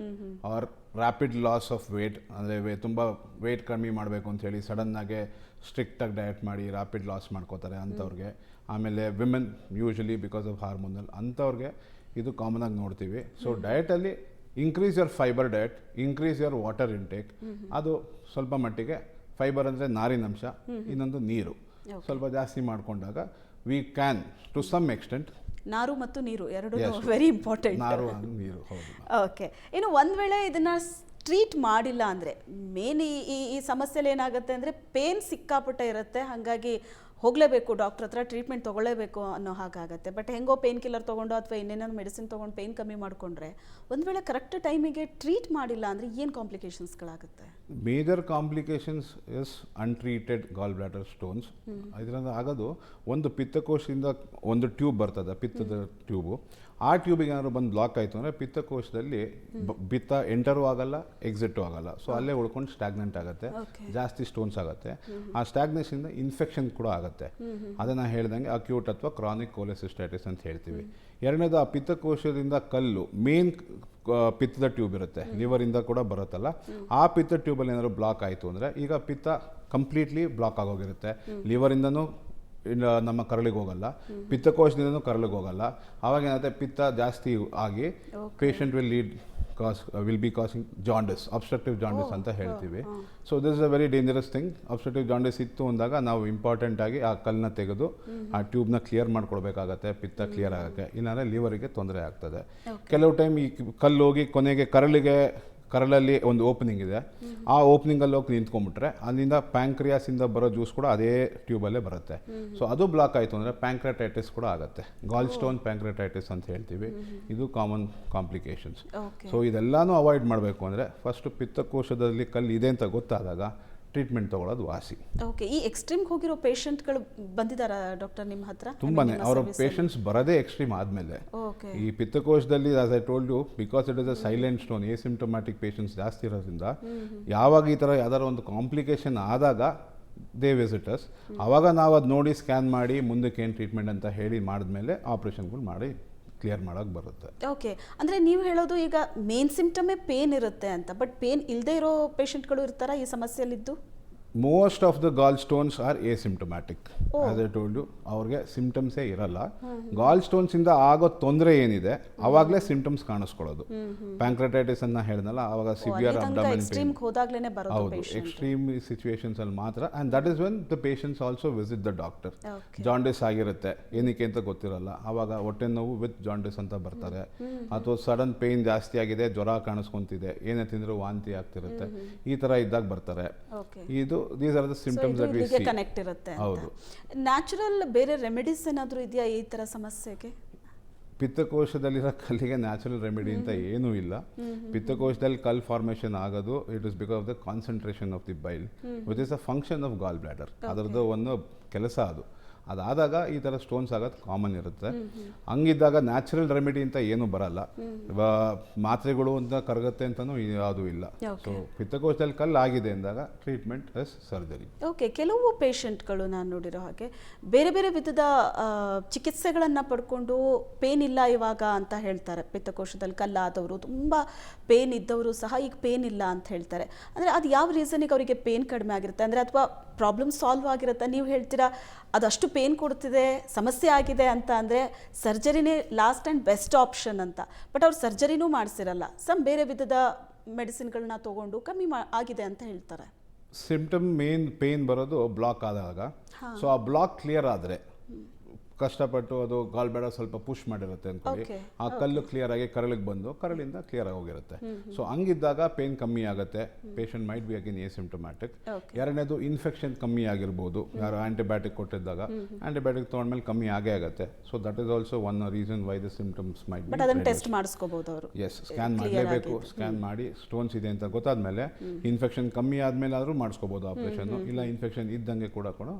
or rapid loss of weight, ಅಂದರೆ ತುಂಬ ವೇಟ್ ಕಮ್ಮಿ ಮಾಡಬೇಕು ಅಂತೇಳಿ ಸಡನ್ನಾಗೆ ಸ್ಟ್ರಿಕ್ಟಾಗಿ ಡಯಟ್ ಮಾಡಿ ರ್ಯಾಪಿಡ್ ಲಾಸ್ ಮಾಡ್ಕೋತಾರೆ ಅಂಥವ್ರಿಗೆ. ಆಮೇಲೆ women usually because of hormonal ಅಂಥವ್ರಿಗೆ ಇದು ಕಾಮನ್ ಆಗಿ ನೋಡ್ತೀವಿ. ಸೊ ಡಯಟಲ್ಲಿ increase your fibre diet, increase your water intake. ಅದು ಸ್ವಲ್ಪ ಮಟ್ಟಿಗೆ ಫೈಬರ್ ಅಂದರೆ ನಾರಿನಂಶ, ಇನ್ನೊಂದು ನೀರು ಸ್ವಲ್ಪ ಜಾಸ್ತಿ ಮಾಡಿಕೊಂಡಾಗ we can to some extent. ನಾರು ಮತ್ತು ನೀರು ಎರಡು ವೆರಿ ಇಂಪಾರ್ಟೆಂಟ್. ನಾರು ನೀರು, ಹೌದು. ಓಕೆ, ಇನ್ನು ಒಂದು ವೇಳೆ ಇದನ್ನ ಟ್ರೀಟ್ ಮಾಡಿಲ್ಲ ಅಂದರೆ, ಮೇನ್ ಈ ಸಮಸ್ಯೆಲಿ ಏನಾಗುತ್ತೆ ಅಂದರೆ ಪೇನ್ ಸಿಕ್ಕಾಪಟ್ಟೆ ಇರುತ್ತೆ, ಹಾಗಾಗಿ ಹೋಗಲೇಬೇಕು ಡಾಕ್ಟರ್ ಹತ್ರ, ಟ್ರೀಟ್ಮೆಂಟ್ ತೊಗೊಳ್ಳೇಬೇಕು ಅನ್ನೋ ಹಾಗಾಗತ್ತೆ. ಬಟ್ ಹೆಂಗೋ ಪೇನ್ ಕಿಲ್ಲರ್ ತೊಗೊಂಡು ಅಥವಾ ಇನ್ನೇನೋ ಮೆಡಿಸಿನ್ ತೊಗೊಂಡು ಪೇನ್ ಕಮ್ಮಿ ಮಾಡಿಕೊಂಡ್ರೆ, ಒಂದು ವೇಳೆ ಕರೆಕ್ಟ್ ಟೈಮಿಗೆ ಟ್ರೀಟ್ ಮಾಡಿಲ್ಲ ಅಂದರೆ ಏನು ಕಾಂಪ್ಲಿಕೇಶನ್ಸ್ಗಳಾಗುತ್ತೆ? Major complications is untreated gall bladder stones. ಇದರಿಂದ ಆಗೋದು, ಒಂದು ಪಿತ್ತಕೋಶದಿಂದ ಒಂದು ಟ್ಯೂಬ್ ಬರ್ತದೆ, ಪಿತ್ತದ ಟ್ಯೂಬು. ಆ ಟ್ಯೂಬಿಗೆ ಏನಾದ್ರು ಬಂದು ಬ್ಲಾಕ್ ಆಯಿತು ಅಂದರೆ ಪಿತ್ತಕೋಶದಲ್ಲಿ ಪಿತ್ತ ಎಂಟರೂ ಆಗಲ್ಲ, ಎಕ್ಸಿಟು ಆಗಲ್ಲ. ಸೊ ಅಲ್ಲೇ ಉಳ್ಕೊಂಡು ಸ್ಟ್ಯಾಗ್ನೆಂಟ್ ಆಗುತ್ತೆ, ಜಾಸ್ತಿ ಸ್ಟೋನ್ಸ್ ಆಗುತ್ತೆ. ಆ ಸ್ಟ್ಯಾಗ್ನೇಷನಿಂದ ಇನ್ಫೆಕ್ಷನ್ ಕೂಡ ಆಗುತ್ತೆ. ಅದನ್ನು ಹೇಳ್ದಂಗೆ ಅಕ್ಯೂಟ್ ಅಥವಾ ಕ್ರಾನಿಕ್ ಕೋಲೆಸಿಸ್ಟೈಟಿಸ್ ಅಂತ ಹೇಳ್ತೀವಿ. ಎರಡನೇದು, ಆ ಪಿತ್ತಕೋಶದಿಂದ ಕಲ್ಲು, ಮೇನ್ ಪಿತ್ತದ ಟ್ಯೂಬ್ ಇರುತ್ತೆ, ಲಿವರಿಂದ ಕೂಡ ಬರುತ್ತಲ್ಲ, ಆ ಪಿತ್ತ ಟ್ಯೂಬಲ್ಲಿ ಏನಾದ್ರು ಬ್ಲಾಕ್ ಆಯಿತು ಅಂದರೆ, ಈಗ ಪಿತ್ತ ಕಂಪ್ಲೀಟ್ಲಿ ಬ್ಲಾಕ್ ಆಗೋಗಿರುತ್ತೆ. ಲಿವರಿಂದನೂ ನಮ್ಮ ಕರಳಿಗೆ ಹೋಗಲ್ಲ, ಪಿತ್ತಕೋಶದಿಂದನೂ ಕರಳಿಗೆ ಹೋಗಲ್ಲ. ಆವಾಗ ಏನಾಗುತ್ತೆ, ಪಿತ್ತ ಜಾಸ್ತಿ ಆಗಿ patient will be causing jaundice, obstructive jaundice ಅಂತ ಹೇಳ್ತೀವಿ. So this is a very dangerous thing. Obstructive jaundice ಇತ್ತು ಅಂದಾಗ ನಾವು ಇಂಪಾರ್ಟೆಂಟ್ ಆಗಿ ಆ ಕಲ್ಲನ್ನ ತೆಗೆದು ಆ ಟ್ಯೂಬ್ನ ಕ್ಲಿಯರ್ ಮಾಡ್ಕೊಡ್ಬೇಕಾಗತ್ತೆ, ಪಿತ್ತ ಕ್ಲಿಯರ್ ಆಗೋಕ್ಕೆ. ಇಲ್ಲಾಂದರೆ ಲಿವರಿಗೆ ತೊಂದರೆ ಆಗ್ತದೆ. ಕೆಲವು ಟೈಮ್ ಈ ಕಲ್ಲು ಹೋಗಿ ಕೊನೆಗೆ ಕರಳಲ್ಲಿ ಒಂದು ಓಪನಿಂಗ್ ಇದೆ, ಆ ಓಪನಿಂಗಲ್ಲಿ ಹೋಗಿ ನಿಂತ್ಕೊಂಡ್ಬಿಟ್ರೆ ಅಲ್ಲಿಂದ ಪ್ಯಾಂಕ್ರಿಯಾಸಿಂದ ಬರೋ ಜ್ಯೂಸ್ ಕೂಡ ಅದೇ ಟ್ಯೂಬಲ್ಲೇ ಬರುತ್ತೆ. ಸೊ ಅದು ಬ್ಲಾಕ್ ಆಯಿತು ಅಂದರೆ ಪ್ಯಾಂಕ್ರೆಟೈಟಿಸ್ ಕೂಡ ಆಗುತ್ತೆ. ಗಾಲ್ ಸ್ಟೋನ್ ಪ್ಯಾಂಕ್ರೆಟೈಟಿಸ್ ಅಂತ ಹೇಳ್ತೀವಿ. ಇದು ಕಾಮನ್ ಕಾಂಪ್ಲಿಕೇಶನ್ಸ್. ಸೊ ಇದೆಲ್ಲನೂ ಅವಾಯ್ಡ್ ಮಾಡಬೇಕು ಅಂದರೆ ಫಸ್ಟು ಪಿತ್ತಕೋಶದಲ್ಲಿ ಕಲ್ಲು ಇದೆ ಅಂತ ಗೊತ್ತಾದಾಗ ಟ್ರೀಟ್ಮೆಂಟ್ ತೊಗೊಳ್ಳೋದು ವಾಸಿ. ಓಕೆ, ಈ ಎಕ್ಸ್ಟ್ರೀಮ್ಗೆ ಹೋಗಿರೋ ಪೇಷಂಟ್ಗಳು ಬಂದಿದ್ದಾರಾ ಡಾಕ್ಟರ್ ನಿಮ್ಮ ಹತ್ರ? ತುಂಬಾ ಅವರ ಪೇಷಂಟ್ಸ್ ಬರೋದೇ ಎಕ್ಸ್ಟ್ರೀಮ್ ಆದಮೇಲೆ. ಈ ಪಿತ್ತಕೋಶದಲ್ಲಿ as I told you, because it is a silent stone, asymptomatic patients ಜಾಸ್ತಿ ಇರೋದ್ರಿಂದ ಯಾವಾಗ ಈ ಥರ ಯಾವ್ದಾರು ಒಂದು ಕಾಂಪ್ಲಿಕೇಶನ್ ಆದಾಗ ದೇ ವಿಸಿಟರ್ಸ್, ಆವಾಗ ನಾವು ಅದು ನೋಡಿ ಸ್ಕ್ಯಾನ್ ಮಾಡಿ ಮುಂದಕ್ಕೆ ಏನು ಟ್ರೀಟ್ಮೆಂಟ್ ಅಂತ ಹೇಳಿ ಮಾಡಿದ್ಮೇಲೆ ಆಪ್ರೇಷನ್ಗಳು ಮಾಡಿ ಕ್ಲಿಯರ್ ಮಾಡೋಕ್ಕೆ ಬರುತ್ತೆ. ಓಕೆ, ಅಂದರೆ ನೀವು ಹೇಳೋದು ಈಗ ಮೇನ್ ಸಿಂಪ್ಟಮೇ ಪೇನ್ ಇರುತ್ತೆ ಅಂತ, ಬಟ್ ಪೇನ್ ಇಲ್ಲದೆ ಇರೋ ಪೇಷಂಟ್ಗಳು ಇರ್ತಾರಾ ಈ ಸಮಸ್ಯೆಯಲ್ಲಿದ್ದು? Most of the gall stones are asymptomatic. As I told you, ಅವ್ರಿಗೆ ಸಿಂಪ್ಟಮ್ಸೇ ಇರಲ್ಲ. ಗಾಲ್ ಸ್ಟೋನ್ಸ್ ಇಂದ ಆಗೋ ತೊಂದರೆ ಏನಿದೆ ಅವಾಗಲೇ ಸಿಂಪ್ಟಮ್ಸ್ ಕಾಣಿಸ್ಕೊಳ್ಳೋದು. ಪ್ಯಾಂಕ್ರೆಟೈಟಿಸ್ ಅನ್ನ ಹೇಳಿದ್ನಲ್ಲ, ಅವಾಗ ಸಿವಿಯರ್ ಅಬ್ಡಮನ್ ಪೇನ್, ಹೌದು, ಎಕ್ಸ್ಟ್ರೀಮ್ ಸಿಚುವೇಶನ್ಸ್ ಅಲ್ಲಿ ಮಾತ್ರ. And that is when the patients also visit the doctor. Jaundice ಆಗಿರುತ್ತೆ, ಏನಕ್ಕೆ ಅಂತ ಗೊತ್ತಿರಲ್ಲ, ಅವಾಗ ಹೊಟ್ಟೆ ನೋವು ವಿತ್ ಜಾಂಡಿಸ್ ಅಂತ ಬರ್ತಾರೆ. ಅಥವಾ ಸಡನ್ ಪೇನ್ ಜಾಸ್ತಿ ಆಗಿದೆ, ಜ್ವರ ಕಾಣಿಸ್ಕೊಂತಿದೆ, ಏನೇ ತಿಂದರೂ ವಾಂತಿ ಆಗ್ತಿರುತ್ತೆ, ಈ ತರ ಇದ್ದಾಗ ಬರ್ತಾರೆ. ಇದು these are the symptoms that we see. Connect ಇರುತ್ತೆ. ಹೌದು. ನ್ಯಾಚುರಲ್ ಬೇರೆ ರೆಮಿಡೀಸ್ ಏನಾದರೂ ಇದೆಯಾ ಈ ಥರ ಸಮಸ್ಯೆಗೆ? ಪಿತ್ತಕೋಶದಲ್ಲಿರೋ ಕಲ್ಲಿಗೆ ನ್ಯಾಚುರಲ್ ರೆಮಿಡಿ ಅಂತ ಏನೂ ಇಲ್ಲ. ಪಿತ್ತಕೋಶದಲ್ಲಿ ಕಲ್ ಫಾರ್ಮೇಷನ್ ಆಗೋದು it is because of the concentration of the bile which is a function of gall bladder. ಅದರದ್ದು ಒಂದು ಕೆಲಸ ಅದು. ಅದಾದಾಗ ಈ ಥರ ಸ್ಟೋನ್ಸ್ ಆಗೋದು ಕಾಮನ್ ಇರುತ್ತೆ. ಹಂಗಿದ್ದಾಗ ನ್ಯಾಚುರಲ್ ರೆಮಿಡಿ ಅಂತ ಏನೂ ಬರಲ್ಲ, ಮಾತ್ರೆಗಳು ಅಂತ ಕರಗುತ್ತೆ ಅಂತಲೂ ಯಾವುದೂ ಇಲ್ಲ. ಸೊ ಪಿತ್ತಕೋಶದಲ್ಲಿ ಕಲ್ಲು ಆಗಿದೆ ಅಂದಾಗ ಟ್ರೀಟ್ಮೆಂಟ್ ಎಸ್ ಸರ್ಜರಿ. ಓಕೆ, ಕೆಲವು ಪೇಷಂಟ್ಗಳು ನಾನು ನೋಡಿರೋ ಹಾಗೆ ಬೇರೆ ಬೇರೆ ವಿಧದ ಚಿಕಿತ್ಸೆಗಳನ್ನು ಪಡ್ಕೊಂಡು ಪೇನ್ ಇಲ್ಲ ಇವಾಗ ಅಂತ ಹೇಳ್ತಾರೆ. ಪಿತ್ತಕೋಶದಲ್ಲಿ ಕಲ್ಲಾದವರು, ತುಂಬ ಪೇನ್ ಇದ್ದವರು ಸಹ ಈಗ ಪೇನ್ ಇಲ್ಲ ಅಂತ ಹೇಳ್ತಾರೆ. ಅಂದರೆ ಅದು ಯಾವ ರೀಸನಿಗೆ ಅವರಿಗೆ ಪೇನ್ ಕಡಿಮೆ ಆಗಿರುತ್ತೆ ಅಂದರೆ, ಅಥವಾ ಪ್ರಾಬ್ಲಮ್ ಸಾಲ್ವ್ ಆಗಿರುತ್ತೆ? ನೀವು ಹೇಳ್ತೀರಾ ಅದಷ್ಟು ಪೇನ್ ಕೊಡ್ತಿದೆ, ಸಮಸ್ಯೆ ಆಗಿದೆ ಅಂತ ಅಂದರೆ ಸರ್ಜರಿನೇ ಲಾಸ್ಟ್ ಆ್ಯಂಡ್ ಬೆಸ್ಟ್ ಆಪ್ಷನ್ ಅಂತ. ಬಟ್ ಅವ್ರು ಸರ್ಜರಿನೂ ಮಾಡಿಸಿರಲ್ಲ, ಬೇರೆ ವಿಧದ ಮೆಡಿಸಿನ್ಗಳನ್ನ ತೊಗೊಂಡು ಕಮ್ಮಿ ಆಗಿದೆ ಅಂತ ಹೇಳ್ತಾರೆ. ಸಿಂಪ್ಟಮ್ ಮೇನ್ ಪೇನ್ ಬರೋದು ಬ್ಲಾಕ್ ಆದಾಗ. ಸೊ ಆ ಬ್ಲಾಕ್ ಕ್ಲಿಯರ್ ಆದರೆ, ಕಷ್ಟಪಟ್ಟು ಅದು ಗಾಲ್ ಬ್ಯಾಡರ್ ಸ್ವಲ್ಪ ಪುಷ್ ಮಾಡಿರುತ್ತೆ ಅಂದ್ಕೊಳ್ಳಿ, ಆ ಕಲ್ಲು ಕ್ಲಿಯರ್ ಆಗಿ ಕರಳಿಗೆ ಬಂದು ಕರಳಿಂದ ಕ್ಲಿಯರ್ ಆಗಿ ಹೋಗಿರುತ್ತೆ. ಸೊ ಹಂಗಿದ್ದಾಗ ಪೇನ್ ಕಮ್ಮಿ ಆಗುತ್ತೆ, ಪೇಷಂಟ್ ಮೈಟ್ ಬಿ ಅಗೇನ್ ಎಸಿಂಪ್ಟೊಮ್ಯಾಟಿಕ್. ಎರಡನೇದು ಇನ್ಫೆಕ್ಷನ್ ಕಮ್ಮಿ ಆಗಿರ್ಬೋದು, ಯಾರು ಆಂಟಿಬಯೋಟಿಕ್ ಕೊಟ್ಟಿದ್ದಾಗ ಆಂಟಿಬಯೋಟಿಕ್ ತೊಗೊಂಡ್ಮೇಲೆ ಕಮ್ಮಿ ಆಗೇ ಆಗುತ್ತೆ. So that is also one reason why the symptoms might be. But ಅದನ್ನು ಟೆಸ್ಟ್ ಮಾಡಿಸ್ಕೋಬಹುದು ಅವರು. ಎಸ್, ಸ್ಕ್ಯಾನ್ ಮಾಡಲೇಬೇಕು. ಸ್ಕ್ಯಾನ್ ಮಾಡಿ ಸ್ಟೋನ್ಸ್ ಇದೆ ಅಂತ ಗೊತ್ತಾದ್ಮೇಲೆ ಇನ್ಫೆಕ್ಷನ್ ಕಮ್ಮಿ ಆದ್ಮೇಲೆ ಆದರೂ ಮಾಡಿಸ್ಕೋಬಹುದು ಆಪರೇಷನ್, ಇಲ್ಲ ಇನ್ಫೆಕ್ಷನ್ ಇದ್ದಂಗೆ ಕೂಡ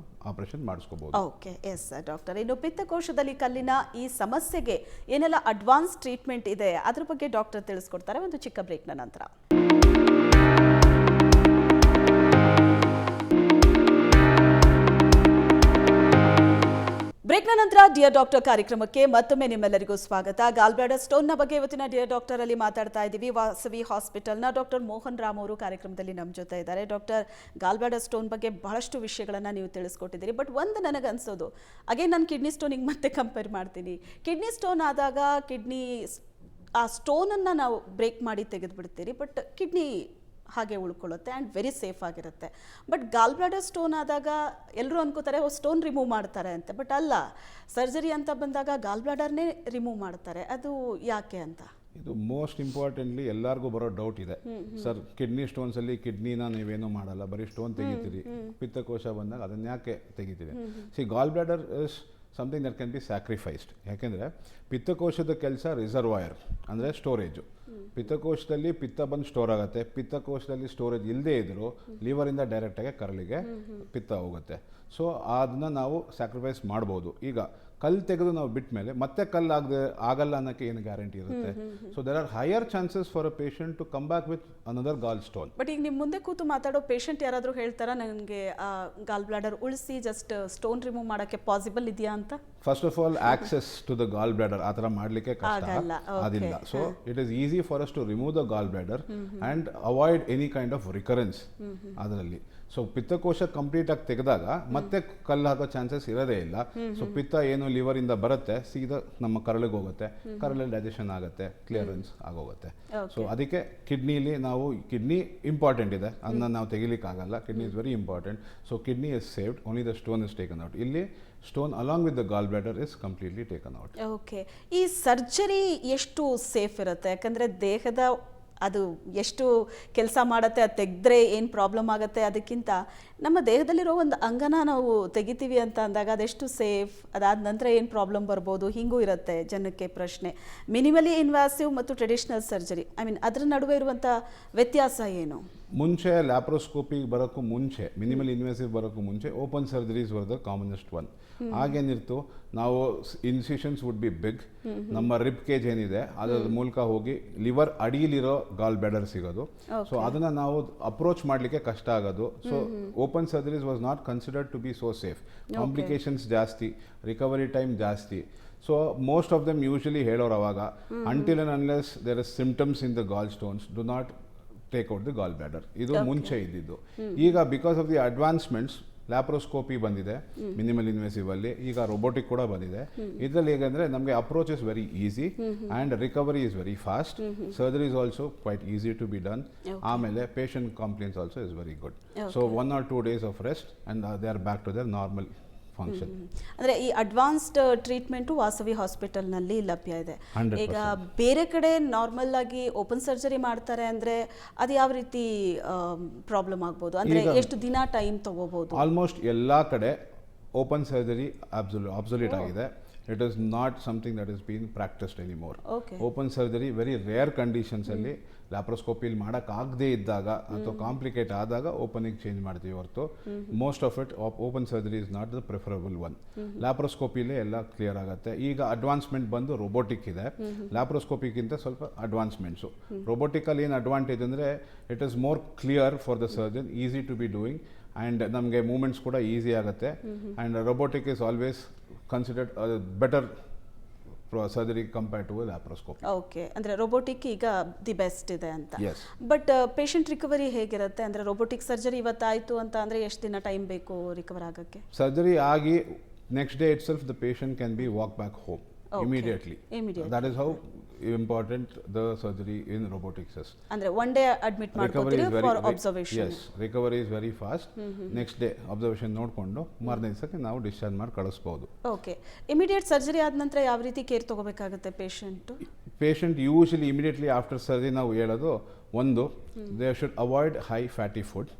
ಆಪರೇಷನ್ ಮಾಡಿಸ್ಕೋಬಹುದು. Okay, yes doctor. ಇನ್ನು ಪಿತ್ತಕೋಶದಲ್ಲಿ ಕಲ್ಲಿನ ಈ ಸಮಸ್ಯೆಗೆ ಏನೆಲ್ಲ ಅಡ್ವಾನ್ಸ್ ಟ್ರೀಟ್ಮೆಂಟ್ ಇದೆ ಅದ್ರ ಬಗ್ಗೆ ಡಾಕ್ಟರ್ ತಿಳಿಸ್ಕೊಡ್ತಾರೆ ಒಂದು ಚಿಕ್ಕ ಬ್ರೇಕ್ನ ನಂತರ. ಬ್ರೇಕ್ನ ನಂತರ ಡಿಯರ್ ಡಾಕ್ಟರ್ ಕಾರ್ಯಕ್ರಮಕ್ಕೆ ಮತ್ತೊಮ್ಮೆ ನಿಮ್ಮೆಲ್ಲರಿಗೂ ಸ್ವಾಗತ. ಗಾಲ್ ಬ್ಲಾಡರ್ ಸ್ಟೋನ್ನ ಬಗ್ಗೆ ಇವತ್ತಿನ ಡಿಯರ್ ಡಾಕ್ಟರ್ ಅಲ್ಲಿ ಮಾತಾಡ್ತಾ ಇದ್ದೀವಿ. ವಾಸವಿ ಹಾಸ್ಪಿಟಲ್ನ ಡಾಕ್ಟರ್ ಮೋಹನ್ ರಾಮ್ ಅವರು ಕಾರ್ಯಕ್ರಮದಲ್ಲಿ ನಮ್ಮ ಜೊತೆ ಇದ್ದಾರೆ. ಡಾಕ್ಟರ್, ಗಾಲ್ ಬ್ಲಾಡರ್ ಸ್ಟೋನ್ ಬಗ್ಗೆ ಬಹಳಷ್ಟು ವಿಷಯಗಳನ್ನು ನೀವು ತಿಳಿಸ್ಕೊಟ್ಟಿದ್ದೀರಿ. ಬಟ್ ಒಂದು ನನಗನ್ಸೋದು, ಅಗೇನ್ ನಾನು ಕಿಡ್ನಿ ಸ್ಟೋನಿಗೆ ಮತ್ತೆ ಕಂಪೇರ್ ಮಾಡ್ತೀನಿ. ಕಿಡ್ನಿ ಸ್ಟೋನ್ ಆದಾಗ ಆ ಸ್ಟೋನನ್ನು ನಾವು ಬ್ರೇಕ್ ಮಾಡಿ ತೆಗೆದುಬಿಡ್ತೀರಿ, ಬಟ್ ಕಿಡ್ನಿ ಹಾಗೆ ಉಳ್ಕೊಳ್ಳುತ್ತೆ ಆ್ಯಂಡ್ ವೆರಿ ಸೇಫ್ ಆಗಿರುತ್ತೆ. ಬಟ್ ಗಾಲ್ ಬ್ಲಾಡರ್ ಸ್ಟೋನ್ ಆದಾಗ ಎಲ್ಲರೂ ಅನ್ಕೋತಾರೆ ಸ್ಟೋನ್ ರಿಮೂವ್ ಮಾಡ್ತಾರೆ ಅಂತ. ಬಟ್ ಅಲ್ಲ, ಸರ್ಜರಿ ಅಂತ ಬಂದಾಗ ಗಾಲ್ ಬ್ಲಾಡರ್ನೇ ರಿಮೂವ್ ಮಾಡ್ತಾರೆ. ಅದು ಯಾಕೆ ಅಂತ? ಇದು ಮೋಸ್ಟ್ ಇಂಪಾರ್ಟೆಂಟ್ಲಿ ಎಲ್ಲರಿಗೂ ಬರೋ ಡೌಟ್ ಇದೆ. ಸರ್, ಕಿಡ್ನಿ ಸ್ಟೋನ್ಸಲ್ಲಿ ಕಿಡ್ನಿನ ನೀವೇನೂ ಮಾಡಲ್ಲ, ಬರೀ ಸ್ಟೋನ್ ತೆಗಿತೀರಿ, ಪಿತ್ತಕೋಶ ಬಂದಾಗ ಅದನ್ನ ಯಾಕೆ ತೆಗಿತೀರಿ? See, gall bladder is something that can be sacrificed. ಯಾಕೆಂದರೆ ಪಿತ್ತಕೋಶದ ಕೆಲಸ ರಿಸರ್ವಾಯರ್, ಅಂದರೆ ಸ್ಟೋರೇಜು. ಪಿತ್ತಕೋಶದಲ್ಲಿ ಪಿತ್ತ ಬಂದು ಸ್ಟೋರ್ ಆಗುತ್ತೆ. ಪಿತ್ತಕೋಶದಲ್ಲಿ ಸ್ಟೋರೇಜ್ ಇಲ್ಲದೇ ಇದ್ದರೂ ಲಿವರಿಂದ ಡೈರೆಕ್ಟಾಗಿ ಕರಳಿಗೆ ಪಿತ್ತ ಹೋಗುತ್ತೆ. ಸೊ ಅದನ್ನ ನಾವು ಸ್ಯಾಕ್ರಿಫೈಸ್ ಮಾಡ್ಬೋದು. ಈಗ ಕಲ್ಲು ತೆಗೆದು ನಾವು ಬಿಟ್ಟ ಮೇಲೆ ಮತ್ತೆ ಕಲ್ಲು ಆಗಲ್ಲ ಅನ್ನೋಕ್ಕೆ ಏನು ಗ್ಯಾರಂಟಿ ಇರುತ್ತೆ? So there are higher chances for a patient to come back with another gall stone. But ಈಗ ನಿಮ್ಮ ಮುಂದೆ ಕೂತು ಮಾತಾಡೋ ಪೇಷಂಟ್ ಯಾರಾದರೂ ಹೇಳ್ತಾರಾ ನನಗೆ ಗಾಲ್ ಬ್ಲಾಡರ್ ಉಳಿಸಿ ಜಸ್ಟ್ ಸ್ಟೋನ್ ರಿಮೂವ್ ಮಾಡೋಕ್ಕೆ ಪಾಸಿಬಲ್ ಇದೆಯಾ ಅಂತ? First of all, access to the gall bladder ಆ ಥರ ಮಾಡಲಿಕ್ಕೆ ಕಷ್ಟ, ಅದಿಲ್ಲ. So it is easy for us to remove the gall bladder and avoid any kind of recurrence ಅದರಲ್ಲಿ. ಸೊ ಪಿತ್ತಕೋಶ ಕಂಪ್ಲೀಟ್ ಆಗಿ ತೆಗೆದಾಗ ಮತ್ತೆ ಕಲ್ಲು ಹಾಕೋ ಚಾನ್ಸಸ್ ಇರೋದೇ ಇಲ್ಲ. ಸೊ ಪಿತ್ತ ಏನು ಲಿವರಿಂದ ಬರುತ್ತೆ, ಸೀದಾ ನಮ್ಮ ಕರಳಿಗೆ ಹೋಗುತ್ತೆ, ಕರಳಲ್ಲಿ ಡೈಜೆಷನ್ ಆಗುತ್ತೆ, ಕ್ಲಿಯರೆನ್ಸ್ ಆಗೋಗುತ್ತೆ. ಸೊ ಅದಕ್ಕೆ ಕಿಡ್ನಿ ಇಂಪಾರ್ಟೆಂಟ್ ಇದೆ, ಅದನ್ನ ನಾವು ತೆಗಿಲಿಕ್ಕಾಗಲ್ಲ. Kidney is very important. So kidney is saved, only the stone is taken out. ಇಲ್ಲಿ stone along with the gall bladder is completely taken out. Okay, ಈ ಸರ್ಜರಿ ಎಷ್ಟು ಸೇಫ್ ಇರುತ್ತೆ? ಯಾಕಂದರೆ ದೇಹದ ಅದು ಎಷ್ಟು ಕೆಲಸ ಮಾಡುತ್ತೆ, ಅದು ತೆಗೆದ್ರೆ ಏನು ಪ್ರಾಬ್ಲಮ್ ಆಗುತ್ತೆ, ಅದಕ್ಕಿಂತ ನಮ್ಮ ದೇಹದಲ್ಲಿರೋ ಒಂದು ಅಂಗನ ನಾವು ತೆಗಿತೀವಿ ಅಂತ ಅಂದಾಗ ಅದೆಷ್ಟು ಸೇಫ್, ಅದಾದ ನಂತರ ಏನು ಪ್ರಾಬ್ಲಮ್ ಬರ್ಬೋದು, ಹಿಂಗೂ ಇರುತ್ತೆ ಜನಕ್ಕೆ ಪ್ರಶ್ನೆ. ಮಿನಿಮಲಿ ಇನ್ವಾಸಿವ್ ಮತ್ತು ಟ್ರೆಡಿಷನಲ್ ಸರ್ಜರಿ, ಅದರ ನಡುವೆ ಇರುವಂಥ ವ್ಯತ್ಯಾಸ ಏನು? ಮುಂಚೆ ಲ್ಯಾಪ್ರೋಸ್ಕೋಪಿ ಬರೋಕ್ಕೂ ಮುಂಚೆ, ಮಿನಿಮಲ್ ಇನ್ವೇಸಿವ್ ಬರೋಕ್ಕೂ ಮುಂಚೆ open surgeries were the commonest one. ಆಗೇನಿರ್ತು, ನಾವು ಇನ್ಸಿಷನ್ಸ್ ವುಡ್ ಬಿ ಬಿಗ್. ನಮ್ಮ ರಿಬ್ ಕೇಜ್ ಏನಿದೆ ಅದರ ಮೂಲಕ ಹೋಗಿ ಲಿವರ್ ಅಡಿಯಲಿರೋ ಗಾಲ್ ಬ್ಲಾಡರ್ ಸಿಗೋದು. ಸೊ ಅದನ್ನ ನಾವು ಅಪ್ರೋಚ್ ಮಾಡಲಿಕ್ಕೆ ಕಷ್ಟ ಆಗೋದು. So open surgeries was not considered to be so safe. Complications ಜಾಸ್ತಿ, ರಿಕವರಿ ಟೈಮ್ ಜಾಸ್ತಿ. So most of them usually ಹೇಳೋರು ಅವಾಗ, until and unless there is symptoms in the gall stones, do not take out the gall bladder. ಇದು ಮುಂಚೆ ಇದ್ದಿದ್ದು. ಈಗ because of the advancements, laparoscopy ಬಂದಿದೆ minimal invasive ಅಲ್ಲಿ, ಈಗ ರೋಬೋಟಿಕ್ ಕೂಡ ಬಂದಿದೆ. ಇದರಲ್ಲಿ ಹೇಗಂದ್ರೆ ನಮಗೆ approach is very easy and recovery is very fast. Surgery is also quite easy to be done. ಆಮೇಲೆ patient complaints also is very good. So 1 or 2 days of rest and they are back to their normal function. ಅಂದರೆ ಈ advanced treatment Vasavi ಹಾಸ್ಪಿಟಲ್ನಲ್ಲಿ ಲಭ್ಯ ಇದೆ. ಈಗ ಬೇರೆ ಕಡೆ normal ಆಗಿ open surgery ಮಾಡ್ತಾರೆ ಅಂದರೆ ಅದು ಯಾವ ರೀತಿ ಪ್ರಾಬ್ಲಮ್ ಆಗ್ಬೋದು? ಅಂದರೆ ಎಷ್ಟು ದಿನ ಟೈಮ್ ತಗೋಬಹುದು? ಆಲ್ಮೋಸ್ಟ್ ಎಲ್ಲ ಕಡೆ ಓಪನ್ ಸರ್ಜರಿ ಅಬ್ಸಲ್ಯೂಟ್ ಆಗಿದೆ. It is not something that is been practised anymore. Okay. Open surgery very rare ಕಂಡೀಷನ್ಸಲ್ಲಿ ಲ್ಯಾಪ್ರೋಸ್ಕೋಪಿಲಿ ಮಾಡೋಕ್ಕಾಗದೇ ಇದ್ದಾಗ ಅಥವಾ ಕಾಂಪ್ಲಿಕೇಟ್ ಆದಾಗ ಓಪನಿಗೆ ಚೇಂಜ್ ಮಾಡ್ತೀವಿ ಹೊರತು most of it open surgery is not the preferable one. ಲ್ಯಾಪ್ರೋಸ್ಕೋಪಿಲೇ ಎಲ್ಲ ಕ್ಲಿಯರ್ ಆಗುತ್ತೆ. ಈಗ ಅಡ್ವಾನ್ಸ್ಮೆಂಟ್ ಬಂದು ರೋಬೋಟಿಕ್ ಇದೆ. ಲ್ಯಾಪ್ರೋಸ್ಕೋಪಿಗಿಂತ ಸ್ವಲ್ಪ ಅಡ್ವಾನ್ಸ್ಮೆಂಟ್ಸು. ರೋಬೋಟಿಕಲ್ಲಿ ಏನು ಅಡ್ವಾಂಟೇಜ್ ಅಂದರೆ it is more clear for the surgeon, easy to be doing and ನಮಗೆ ಮೂಮೆಂಟ್ಸ್ ಕೂಡ ಈಸಿ ಆಗುತ್ತೆ. And robotic is always considered better surgery compare to laparoscopy. Okay, ಅಂದರೆ ರೋಬೋಟಿಕ್ ಈಗ ದಿ ಬೆಸ್ಟ್ ಇದೆ ಅಂತ. Yes. ಬಟ್ ಪೇಷಂಟ್ ರಿಕವರಿ ಹೇಗಿರುತ್ತೆ? ಅಂದರೆ robotic surgery ಇವತ್ತಾಯಿತು ಅಂತ ಅಂದರೆ ಎಷ್ಟು ದಿನ ಟೈಮ್ ಬೇಕು ರಿಕವರ್ ಆಗೋಕ್ಕೆ? ಸರ್ಜರಿ ಆಗಿ next day itself the patient can be walk back home immediately. That is how important the surgery in robotics. ಅಂದರೆ ಒನ್ ಡೇ ಅಡ್ಮಿಟ್ ಮಾಡ್ಕೊತೀರಿ for observation? Yes, recovery is very fast. Next day observation ನೋಡಿಕೊಂಡು ಮಾರನೇ ದಿವಸಕ್ಕೆ ನಾವು discharge ಮಾಡಿ ಕಳಿಸ್ಬೋದು. Okay. Immediate surgery ಆದ ನಂತರ ಯಾವ ರೀತಿ ಕೇರ್ ತಗೋಬೇಕಾಗುತ್ತೆ patient? Patient usually immediately after surgery ನಾವು ಹೇಳೋದು ಒಂದು, they should avoid high fatty food,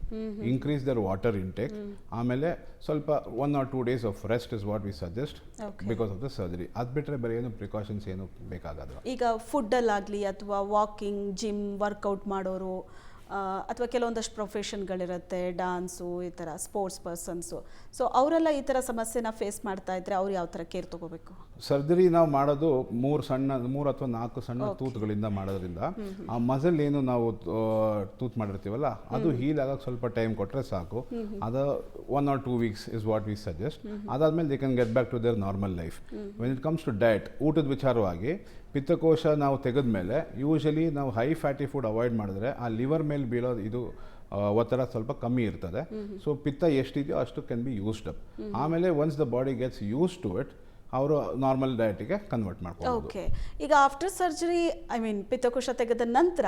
increase their water intake, ಆಮೇಲೆ ಸ್ವಲ್ಪ 1 or 2 days of rest is what we suggest because of the surgery. ಅದು ಬಿಟ್ಟರೆ ಬೇರೆ ಏನು ಪ್ರಿಕಾಷನ್ಸ್ ಏನು ಬೇಕಾಗೋದು. ಈಗ ಫುಡ್ಡಲ್ಲಾಗಲಿ ಅಥವಾ ವಾಕಿಂಗ್, ಜಿಮ್, ವರ್ಕೌಟ್ ಮಾಡೋರು ಅಥವಾ ಕೆಲವೊಂದಷ್ಟು ಪ್ರೊಫೆಷನ್ಗಳಿರುತ್ತೆ, ಡಾನ್ಸು, ಈ ಥರ ಸ್ಪೋರ್ಟ್ಸ್ ಪರ್ಸನ್ಸು, ಸೊ ಅವರೆಲ್ಲ ಈ ಥರ ಸಮಸ್ಯೆನ ಫೇಸ್ ಮಾಡ್ತಾ ಇದ್ರೆ ಅವ್ರು ಯಾವ ಥರ ಕೇರ್ ತೊಗೋಬೇಕು? ಸರ್ಜರಿ ನಾವು ಮಾಡೋದು 3 ಅಥವಾ 4 ಸಣ್ಣ ತೂತುಗಳಿಂದ ಮಾಡೋದ್ರಿಂದ ಆ ಮಸಲ್ ಏನು ನಾವು ತೂತ್ ಮಾಡಿರ್ತೀವಲ್ಲ ಅದು ಹೀಲ್ ಆಗೋಕ್ಕೆ ಸ್ವಲ್ಪ ಟೈಮ್ ಕೊಟ್ಟರೆ ಸಾಕು. ಅದು 1 or 2 weeks is what we suggest. ಅದಾದಮೇಲೆ they can get back to their normal life. When it comes to diet, ಊಟದ ವಿಚಾರವಾಗಿ ಪಿತ್ತಕೋಶ ನಾವು ತೆಗೆದ್ಮೇಲೆ ಯೂಶಲಿ ನಾವು ಹೈ ಫ್ಯಾಟಿ ಫುಡ್ ಅವಾಯ್ಡ್ ಮಾಡಿದ್ರೆ ಆ ಲಿವರ್ ಮೇಲೆ ಬೀಳೋದು ಇದು ಒತ್ತಡ ಸ್ವಲ್ಪ ಕಮ್ಮಿ ಇರ್ತದೆ. ಸೊ ಪಿತ್ತ ಎಷ್ಟಿದೆಯೋ ಅಷ್ಟು ಕ್ಯಾನ್ ಬಿ ಯೂಸ್ಡ್ ಅಪ್. ಆಮೇಲೆ once the body gets use to it ಅವರು ನಾರ್ಮಲ್ ಡಯಟಿಗೆ ಕನ್ವರ್ಟ್ ಮಾಡ್ಕೊಂಡು. ಓಕೆ. ಈಗ ಆಫ್ಟರ್ ಸರ್ಜರಿ ಪಿತ್ತಕೋಶ ತೆಗೆದ ನಂತರ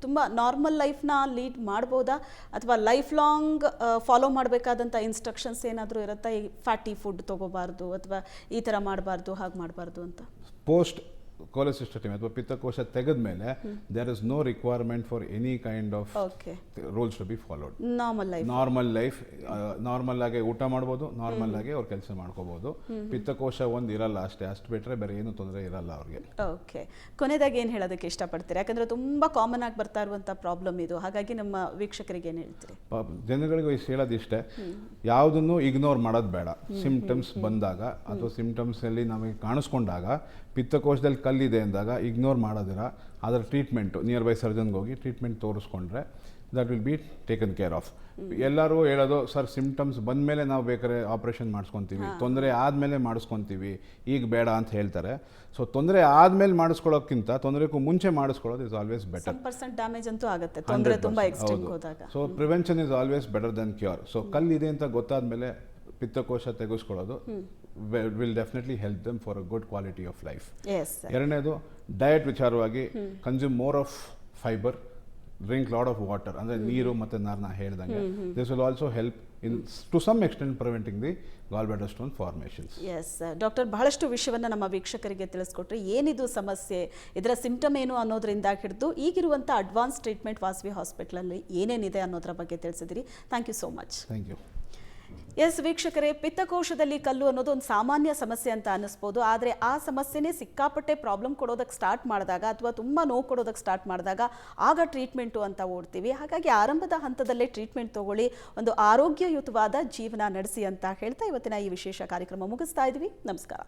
ತುಂಬ ನಾರ್ಮಲ್ ಲೈಫ್ನ ಲೀಡ್ ಮಾಡ್ಬೋದಾ ಅಥವಾ ಲೈಫ್ ಲಾಂಗ್ ಫಾಲೋ ಮಾಡಬೇಕಾದಂಥ ಇನ್ಸ್ಟ್ರಕ್ಷನ್ಸ್ ಏನಾದರೂ ಇರುತ್ತಾ? ಈ ಫ್ಯಾಟಿ ಫುಡ್ ತೊಗೋಬಾರ್ದು ಅಥವಾ ಈ ಥರ ಮಾಡಬಾರ್ದು, ಹಾಗೆ ಮಾಡಬಾರ್ದು ಅಂತ? ಪೋಸ್ಟ್ cholecystectomy ಅಥವಾ ಪಿತ್ತಕೋಶ ತೆಗೆದ ಮೇಲೆ there is no requirement for any kind of rules to be followed. Normal life normal ಆಗಿ ಊಟ ಮಾಡ್ಬೋದು, ನಾರ್ಮಲ್ ಆಗಿ ಅವ್ರು ಕೆಲಸ ಮಾಡ್ಕೋಬಹುದು. ಪಿತ್ತಕೋಶ ಒಂದು ಇರಲ್ಲ ಅಷ್ಟೇ, ಅಷ್ಟು ಬಿಟ್ಟರೆ ಬೇರೆ ಏನು ತೊಂದರೆ ಇರಲ್ಲ ಅವ್ರಿಗೆ. ಓಕೆ. ಕೊನೆಯದಾಗಿ ಏನು ಹೇಳೋದಕ್ಕೆ ಇಷ್ಟಪಡ್ತೀರಿ? ಯಾಕಂದರೆ ತುಂಬ ಕಾಮನ್ ಆಗಿ ಬರ್ತಾ ಇರುವಂಥ ಪ್ರಾಬ್ಲಮ್ ಇದು, ಹಾಗಾಗಿ ನಮ್ಮ ವೀಕ್ಷಕರಿಗೆ ಏನು ಹೇಳ್ತೀರಿ? ಜನಗಳಿಗೆ ಹೇಳೋದಿಷ್ಟೇ, ಯಾವುದನ್ನು ಇಗ್ನೋರ್ ಮಾಡೋದು ಬೇಡ. ಸಿಂಪ್ಟಮ್ಸ್ ಬಂದಾಗ ಅಥವಾ ಸಿಂಪ್ಟಮ್ಸಲ್ಲಿ ನಮಗೆ ಕಾಣಿಸ್ಕೊಂಡಾಗ ಪಿತ್ತಕೋಶದಲ್ಲಿ ಕಲ್ಲಿದೆ ಅಂದಾಗ ಇಗ್ನೋರ್ ಮಾಡೋದಿರ ಅದರ ಟ್ರೀಟ್ಮೆಂಟು ನಿಯರ್ ಬೈ ಸರ್ಜನ್ಗೆ ಹೋಗಿ ಟ್ರೀಟ್ಮೆಂಟ್ ತೋರಿಸ್ಕೊಂಡ್ರೆ that will be taken care of. ಎಲ್ಲರೂ ಹೇಳೋದು ಸರ್ ಸಿಂಪ್ಟಮ್ಸ್ ಬಂದಮೇಲೆ ನಾವು ಬೇಕಾದ್ರೆ ಆಪ್ರೇಷನ್ ಮಾಡಿಸ್ಕೊತೀವಿ, ತೊಂದರೆ ಆದಮೇಲೆ ಮಾಡಿಸ್ಕೊತೀವಿ, ಈಗ ಬೇಡ ಅಂತ ಹೇಳ್ತಾರೆ. ಸೊ ತೊಂದರೆ ಆದಮೇಲೆ ಮಾಡಿಸ್ಕೊಳ್ಳೋಕ್ಕಿಂತ ತೊಂದರೆಗೂ ಮುಂಚೆ ಮಾಡಿಸ್ಕೊಳ್ಳೋದು ಇಸ್ ಆಲ್ವೇಸ್ ಬೆಟರ್. ಡ್ಯಾಮೇಜ್ ಅಂತೂ ಆಗುತ್ತೆ ತೊಂದರೆ ತುಂಬ ಎಕ್ಸ್ಟ್ರೀಮ್ ಹೋದಾಗ. So prevention is always better than cure. So ಕಲ್ಲಿದೆ ಅಂತ ಗೊತ್ತಾದ್ಮೇಲೆ ಪಿತ್ತಕೋಶ ತೆಗೆಸ್ಕೊಳ್ಳೋದು will definitely help them for a good quality of life. ಎರಡನೇದು ಡಯಟ್ ವಿಚಾರವಾಗಿ consume more of fibre, drink lot of water, ಅಂದರೆ ನೀರು ಮತ್ತು ನಾರನ್ನ ಹೇಳ್ದಂಗೆ. This will also help in to some extent preventing the gall bladder stone formations. Yes doctor, ಬಹಳಷ್ಟು ವಿಷಯವನ್ನು ನಮ್ಮ ವೀಕ್ಷಕರಿಗೆ ತಿಳಿಸ್ಕೊಟ್ರಿ. ಏನಿದು ಸಮಸ್ಯೆ, ಇದರ ಸಿಂಪ್ಟಮ್ ಏನು ಅನ್ನೋದರಿಂದ ಹಿಡಿದು ಈಗಿರುವಂಥ ಅಡ್ವಾನ್ಸ್ ಟ್ರೀಟ್ಮೆಂಟ್ ವಾಸವಿ ಹಾಸ್ಪಿಟ್ಲಲ್ಲಿ ಏನೇನಿದೆ ಅನ್ನೋದರ ಬಗ್ಗೆ ತಿಳಿಸಿದಿರಿ. Thank you so much. Thank you. Yes ವೀಕ್ಷಕರೇ, ಪಿತ್ತಕೋಶದಲ್ಲಿ ಕಲ್ಲು ಅನ್ನೋದು ಒಂದು ಸಾಮಾನ್ಯ ಸಮಸ್ಯೆ ಅಂತ ಅನ್ನಿಸ್ಬೋದು. ಆದರೆ ಆ ಸಮಸ್ಯೆನೇ ಸಿಕ್ಕಾಪಟ್ಟೆ ಪ್ರಾಬ್ಲಮ್ ಕೊಡೋದಕ್ಕೆ ಸ್ಟಾರ್ಟ್ ಮಾಡಿದಾಗ ಅಥವಾ ತುಂಬ ನೋವು ಕೊಡೋದಕ್ಕೆ ಸ್ಟಾರ್ಟ್ ಮಾಡಿದಾಗ ಆಗ ಟ್ರೀಟ್ಮೆಂಟು ಅಂತ ಓಡ್ತೀವಿ. ಹಾಗಾಗಿ ಆರಂಭದ ಹಂತದಲ್ಲೇ ಟ್ರೀಟ್ಮೆಂಟ್ ತಗೊಳ್ಳಿ, ಒಂದು ಆರೋಗ್ಯಯುತವಾದ ಜೀವನ ನಡೆಸಿ ಅಂತ ಹೇಳ್ತಾ ಇವತ್ತಿನ ಈ ವಿಶೇಷ ಕಾರ್ಯಕ್ರಮ ಮುಗಿಸ್ತಾ ಇದ್ವಿ. ನಮಸ್ಕಾರ.